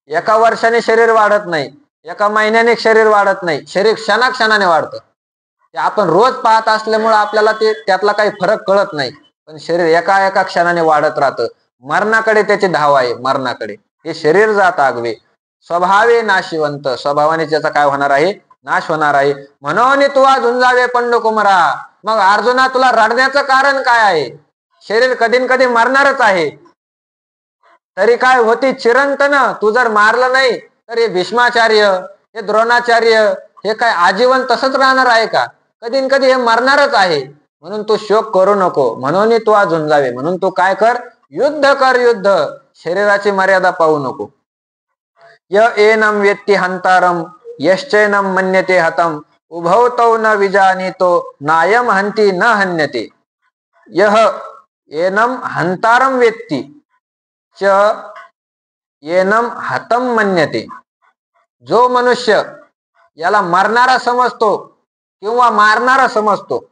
एका वर्षाने शरीर वाढत नाही, एका महिन्याने शरीर वाढत नाही, शरीर क्षणाक्षणाने वाढतं. ते आपण रोज पाहत असल्यामुळे आपल्याला ते त्यातला काही फरक कळत नाही, पण शरीर एका एका क्षणाने वाढत राहतं. मरणाकडे त्याची धाव आहे, मरणाकडे. हे शरीर जात आगवे स्वभावे नाशिवंत, स्वभावाने त्याचा काय होणार आहे? नाश होणार आहे. म्हणून तू झुंजावे पंडकुमारा. मग अर्जुना, तुला रडण्याचं कारण काय आहे? शरीर कधी कधी मरणारच आहे, तरी काय होती चिरंतन. तू जर मारलं नाही तर हे भीष्माचार्य, हे द्रोणाचार्य, हे काय आजीवन तसंच राहणार आहे का? कधी कधी हे मरणारच आहे. म्हणून तू शोक करू नको. म्हणून तू झुंजावे, म्हणून तू काय कर? युद्ध कर, युद्ध. शरीराची मर्यादा पाहू नको. य एनम वेत्ती हंतारम यश्चैनम मन्यते हतम उभौ तौ न विजानीतो नायम हंती न हन्यते. यह एनम हंतारम वेत्ती च एनम हतम मन्यते. जो मनुष्य याला मरणारा समजतो किंवा मारणारा समजतो,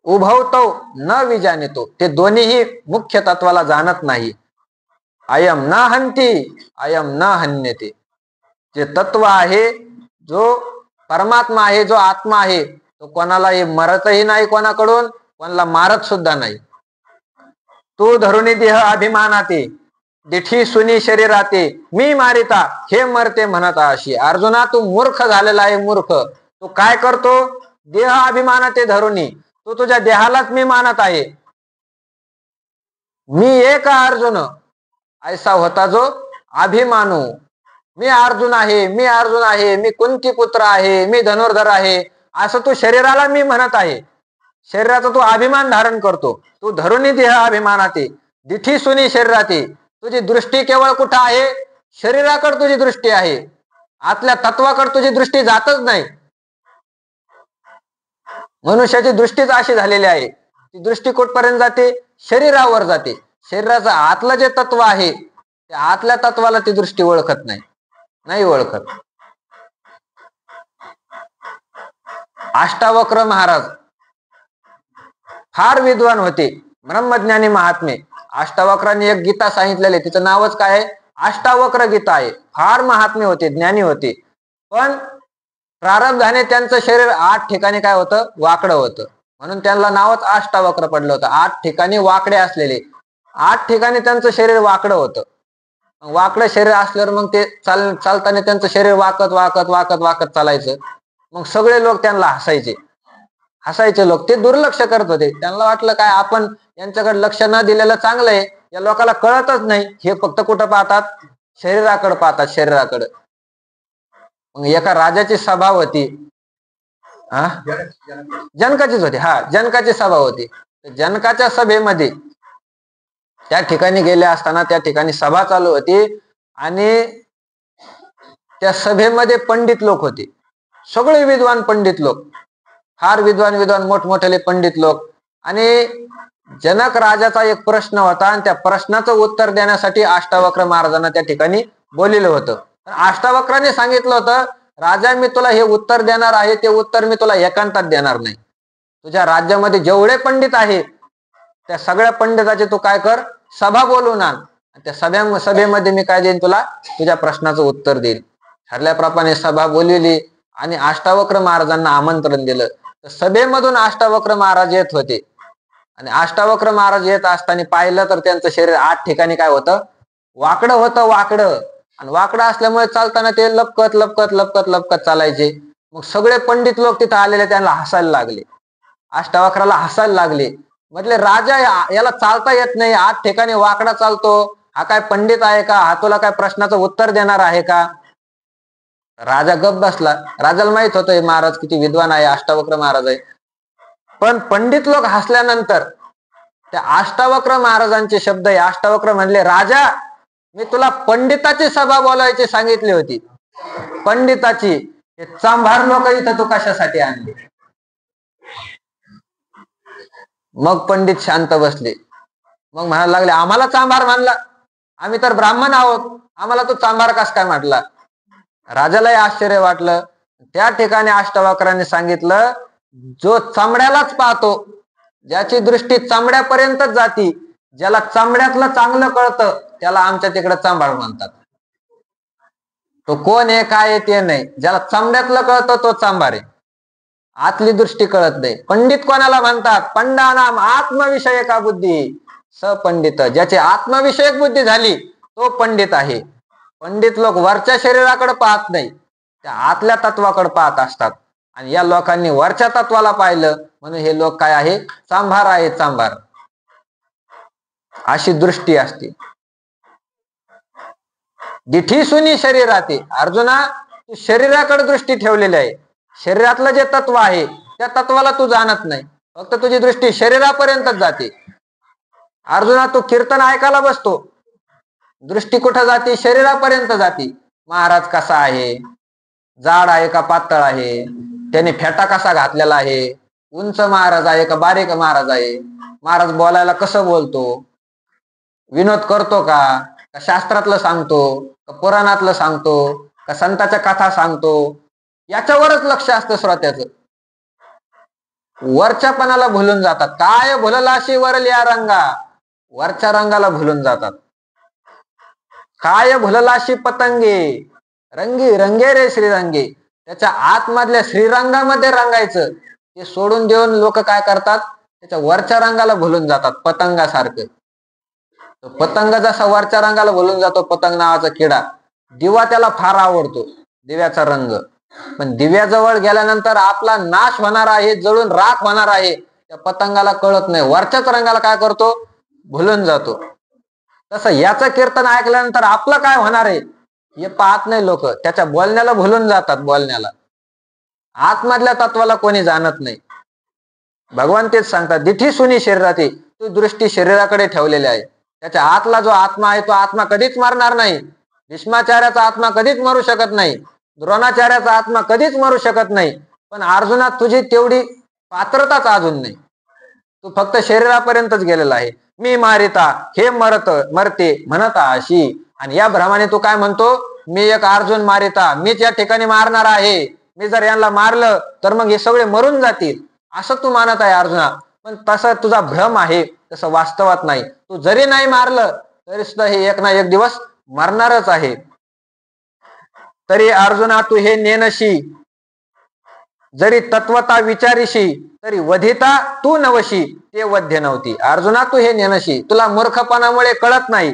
उभवतो न विजानीतो, ते दोन्हीही मुख्य तत्वाला जाणत नाही. अयम न हंती अयम न हन्यते. जे तत्व आहे, जो परमात्मा आहे, जो आत्मा आहे, तो कोणालाही मरतही नाही, कोणाकडून कोणाला मारत सुद्धा नाही. तू धरुणी देह अभिमानाते दिठी सुनी शरीराते मी मारिता हे मरते म्हणत अशी. अर्जुना, तू मूर्ख झालेला आहे, मूर्ख. तू काय करतो? देह अभिमानाते धरुणी, तू तुझ्या देहालाच मी मानत आहे. मी एक अर्जुन ऐसा होता जो अभिमानू. मी अर्जुन आहे, मी अर्जुन आहे, मी कुंती पुत्र आहे, मी धनुर्धर आहे, असं तू शरीराला मी म्हणत आहे. शरीराचा तू अभिमान धारण करतो. तू धरुणी देह अभिमानाते दिठी सुनी शरीराते. तुझी दृष्टी केवळ कुठं आहे? शरीराकडे तुझी दृष्टी आहे, आतल्या तत्वाकडे तुझी दृष्टी जातच नाही. मनुष्याची दृष्टीच अशी झालेली आहे. ती दृष्टी कुठपर्यंत जाते? शरीरावर जाते. शरीराचं आतलं जे तत्व आहे, त्या आतल्या तत्वाला ती दृष्टी ओळखत नाही, नाही ओळखत. अष्टावक्र महाराज फार विद्वान होते, ब्रह्मज्ञानी महात्मे. अष्टावक्रांनी एक गीता सांगितलेली, तिचं नावच काय आहे? अष्टावक्र गीता आहे. फार महात्मे होते, ज्ञानी होते, पण प्रारब्धाने त्यांचं शरीर 8 ठिकाणी काय होतं? वाकडं होतं. म्हणून त्यांना नावच अष्टावक्र पडलं होतं. 8 ठिकाणी वाकडे असलेले, 8 ठिकाणी त्यांचं शरीर वाकडं होतं. वाकडं शरीर असल्यावर मग ते चालताना त्यांचं शरीर वाकत वाकत वाकत वाकत चालायचं. मग सगळे लोक त्यांना हसायचे लोक. ते दुर्लक्ष करत होते. त्यांना वाटलं काय आपण यांच्याकडे लक्ष न दिलेलं चांगलं आहे, या लोकांना कळतच नाही. हे फक्त कुठं पाहतात? शरीराकडे पाहतात, शरीराकडे. मग एका राजाची सभा होती, हा जनकाचीच होती, हा जनकाची सभा होती. जनकाच्या सभेमध्ये त्या ठिकाणी गेले असताना त्या ठिकाणी सभा चालू होती आणि त्या सभेमध्ये पंडित लोक होते, सगळे विद्वान पंडित लोक, फार विद्वान विद्वान मोठमोठे पंडित लोक. आणि जनक राजाचा एक प्रश्न होता आणि त्या प्रश्नाचं उत्तर देण्यासाठी अष्टावक्र महाराजांना त्या ठिकाणी बोलिलं होतं. अष्टावक्राने सांगितलं होतं, राजा मी तुला हे उत्तर देणार आहे, ते उत्तर मी तुला एकांतात देणार नाही. तुझ्या राज्यामध्ये जेवढे पंडित आहेत त्या सगळ्या पंडिताचे तू काय कर, सभा बोलवून आण. त्या सभेमध्ये मी काय देईन तुला, तुझ्या प्रश्नाचं उत्तर देईल. ठरल्याप्रमाणे सभा बोलविली आणि अष्टावक्र महाराजांना आमंत्रण दिलं. तर सभेमधून अष्टावक्र महाराज येत होते आणि अष्टावक्र महाराज येत असताना पाहिलं तर त्यांचं शरीर 8 ठिकाणी काय होतं, वाकडं होतं, वाकडं. आणि वाकडं असल्यामुळे चालताना ते लपकत लपकत लपकत लपकत चालायचे. मग सगळे पंडित लोक तिथं आलेले त्यांना हसायला लागले, अष्टावक्राला हसायला लागले. म्हटले राजा याला चालता येत नाही, 8 ठिकाणी वाकडा चालतो, हा काय पंडित आहे का, हा तुला काय प्रश्नाचं उत्तर देणार आहे का. राजा गप बसला. राजाला माहित होतं महाराज किती विद्वान आहे, अष्टावक्र महाराज आहे. पण पंडित लोक हसल्यानंतर त्या अष्टावक्र महाराजांचे शब्द आहे. अष्टावक्र म्हणले, राजा मी तुला पंडिताची सभा बोलायची सांगितली होती, पंडिताची. हे चांभार लोक इथं तू कशासाठी आणले. मग पंडित शांत बसले. मग म्हणायला लागले, आम्हाला चांभार म्हणला, आम्ही तर ब्राह्मण आहोत, आम्हाला तू चांभार कस काय म्हटला. राजालाही आश्चर्य वाटलं. त्या ठिकाणी अष्टावक्रांनी सांगितलं, जो चामड्यालाच पाहतो, ज्याची दृष्टी चामड्यापर्यंतच जाती, ज्याला चामड्यातलं चांगलं कळतं, त्याला आमच्या तिकडे चांभार म्हणतात. तो कोण आहे काय आहे ते नाही, ज्याला चामड्यातलं कळतं तो चांभार आहे, आतली दृष्टी कळत नाही. पंडित कोणाला म्हणतात, पंडानाम आत्मविषयका बुद्धी सपंडित. ज्याची आत्मविषयक बुद्धी झाली तो पंडित आहे. पंडित लोक वरच्या शरीराकडे पाहत नाही, त्या आतल्या तत्वाकडे पाहत असतात. आणि या लोकांनी वरच्या तत्वाला पाहिलं म्हणून हे लोक काय आहे, चांभार आहे, चांभार. अशी दृष्टी असते. दिठी सुनी शरीराते. अर्जुना तू शरीराकडे दृष्टी ठेवलेली आहे, शरीरातलं जे तत्व आहे त्या तत्वाला तू जाणत नाही, फक्त तुझी दृष्टी शरीरापर्यंतच जाते. अर्जुना तू कीर्तन ऐकायला बसतो, दृष्टी कुठं जाते, शरीरापर्यंत जाते. महाराज कसा आहे, जाड आहे का पातळ आहे, त्याने फेटा कसा घातलेला आहे, उंच महाराज आहे का बारीक महाराज आहे, महाराज बोलायला कसं बोलतो, विनोद करतो का शास्त्रातलं सांगतो का पुराणातलं सांगतो का संतांच्या कथा सांगतो, याच्यावरच लक्ष असतं श्रोत्याचं. वरच्यापणाला भुलून जातात. काय भुललाशी वरल्या रंगा, वरच्या रंगाला भुलून जातात. काय भुललाशी पतंगे रंगी रंगे रे श्रीरंगे. त्याच्या आतमधल्या श्रीरंगामध्ये रंगायचं ते सोडून देऊन लोक काय करतात, त्याच्या वरच्या रंगाला भुलून जातात, पतंगासारखं. पतंग जसा वरच्या रंगाला भुलून जातो, पतंग नावाचा किडा, दिवा त्याला फार आवडतो, दिव्याचा रंग. पण दिव्याजवळ गेल्यानंतर आपला नाश होणार आहे, जळून राख होणार आहे, त्या पतंगाला कळत नाही, वरच्याच रंगाला काय करतो, भुलून जातो. तसं याचं कीर्तन ऐकल्यानंतर आपलं काय होणार आहे हे पाहत नाही लोक, त्याच्या बोलण्याला भुलून जातात, बोलण्याला. आतमधल्या तत्वाला कोणी जाणत नाही. भगवान तेच सांगतात, दिठी सुनी शरीराती. तू दृष्टी शरीराकडे ठेवलेली आहे, त्याच्या आतला जो आत्मा आहे तो आत्मा कधीच मरणार नाही. भीष्माचार्याचा आत्मा कधीच मरू शकत नाही, द्रोणाचार्याचा आत्मा कधीच मरू शकत नाही. पण अर्जुना तुझी तेवढी पात्रताच अजून नाही, तू फक्त शरीरापर्यंतच गेलेला आहे. मी मारिता हे मरते म्हणता अशी. आणि या भ्रमाने तू काय म्हणतो, मी एक अर्जुन मारिता, मीच या ठिकाणी मारणार आहे, मी जर यांना मारलं तर मग हे सगळे मरून जातील, असं तू मानत आहे अर्जुना. पण तसं तुझा भ्रम आहे, तसं वास्तवात नाही. तू जरी नाही मारलं तरी सुद्धा हे एक ना एक दिवस मरणारच आहे. तरी अर्जुना तू हे नेनशी, जरी तत्वता विचारिशी, तरी वधिता तू नवशी ते वध्य नव्हती. अर्जुना तू हे नेनशी, तुला मूर्खपणामुळे कळत नाही.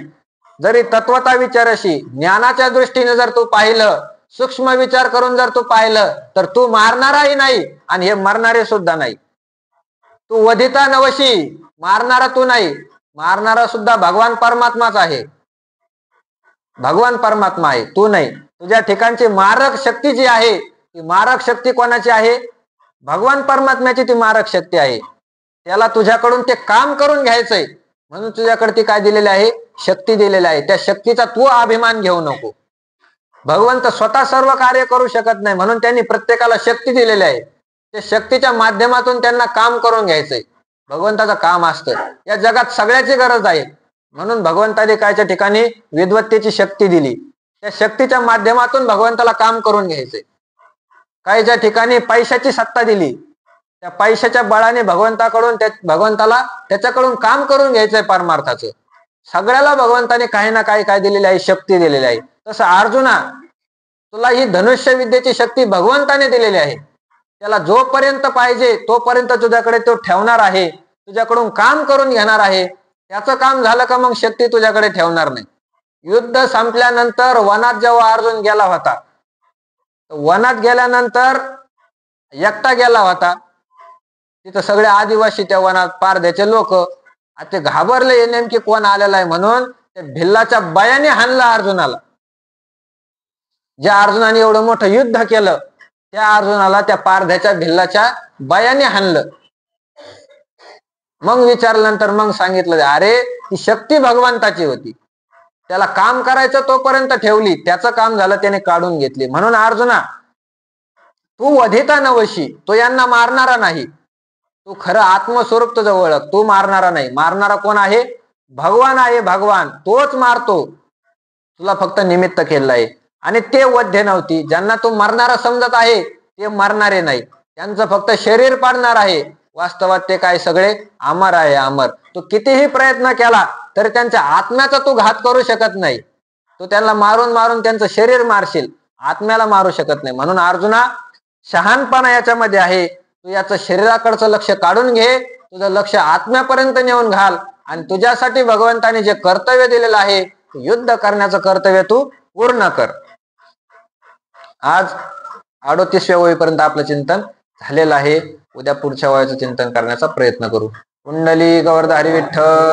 जरी तत्वता विचारशी, ज्ञानाच्या दृष्टीने जर तू पाहिलं, सूक्ष्म विचार करून जर तू पाहिलं, तर तू मारणाराही नाही आणि हे मरणारे सुद्धा नाही. तू वधिता नवशी, मारणारा तू नाही, मारणारा सुद्धा भगवान परमात्माच आहे, भगवान परमात्मा आहे, तू नाही. तुझ्या ठिकाणची मारक शक्ती जी आहे ती मारक शक्ती कोणाची आहे? भगवान परमात्म्याची ती मारक शक्ती आहे. त्याला तुझ्याकडून ते काम करून घ्यायचंय म्हणून तुझ्याकडे ती काय दिलेली आहे? शक्ती दिलेली आहे. त्या शक्तीचा तू अभिमान घेऊ नको. भगवंत स्वतः सर्व कार्य करू शकत नाही म्हणून त्यांनी प्रत्येकाला शक्ती दिलेली आहे. त्या शक्तीच्या माध्यमातून त्यांना काम करून घ्यायचंय. भगवंताचं काम असतं. या जगात सगळ्याची गरज आहे म्हणून भगवंताने कायच्या ठिकाणी विद्वत्तेची शक्ती दिली. त्या शक्तीच्या माध्यमातून भगवंताला काम करून घ्यायचंय. काहीच्या ठिकाणी पैशाची सत्ता दिली. त्या पैशाच्या बळाने भगवंताला त्याच्याकडून काम करून घ्यायचंय परमार्थाचं. सगळ्याला भगवंताने काही ना काही काय दिलेली आहे? शक्ती दिलेली आहे. तसं अर्जुना, तुला ही धनुष्य विद्येची शक्ती भगवंताने दिलेली आहे. त्याला जोपर्यंत पाहिजे तोपर्यंत तुझ्याकडे तो ठेवणार आहे, तुझ्याकडून काम करून घेणार आहे. त्याचं काम झालं का मग शक्ती तुझ्याकडे ठेवणार नाही. युद्ध संपल्यानंतर वनात जेव्हा अर्जुन गेला होता, वनात गेल्यानंतर एकटा गेला होता. तिथं सगळे आदिवासी त्या वनात पारध्याचे लोक ते घाबरले नेमके कोण आलेला आहे म्हणून त्या भिल्लाच्या बयाने हाणलं अर्जुनाला. ज्या अर्जुनाने एवढं मोठं युद्ध केलं त्या अर्जुनाला त्या पारध्याच्या भिल्लाच्या बयाने हाणलं. मग विचारल्यानंतर मग सांगितलं, अरे ती शक्ती भगवंताची होती. त्याला काम करायचं तोपर्यंत ठेवली, त्याचं काम झालं त्याने काढून घेतली. म्हणून अर्जुना, तू वधिता नवशी, तो यांना मारणारा नाही. तू खरं आत्मस्वरूप तुझं ओळख. तू मारणारा नाही. मारणारा कोण आहे? भगवान आहे. भगवान तोच मारतो. तुला फक्त निमित्त केलं आहे. आणि ते वध्य नव्हती. ज्यांना तू मरणारा समजत आहे ते मरणारे नाही. त्यांचं फक्त शरीर पाडणार आहे. वास्तवात ते काय सगळे अमर आहे. अमर. तू कितीही प्रयत्न केला तरी त्यांच्या आत्म्याचा तू घात करू शकत नाही. तू त्यांना मारून मारून त्यांचं शरीर मारशील, आत्म्याला मारू शकत नाही. म्हणून अर्जुना, शहाणपणा याच्यामध्ये आहे. तू याचं शरीराकडचं लक्ष काढून घे, तुझं लक्ष आत्म्यापर्यंत नेऊन घाल आणि तुझ्यासाठी भगवंताने जे कर्तव्य दिलेलं आहे युद्ध करण्याचं कर्तव्य तू पूर्ण कर. आज 38व्या ओळीपर्यंत आपलं चिंतन झालेलं आहे. उद्या पुढच्या वयाचं चिंतन करण्याचा प्रयत्न करू. कुंडली गौरधारी विठ्ठल.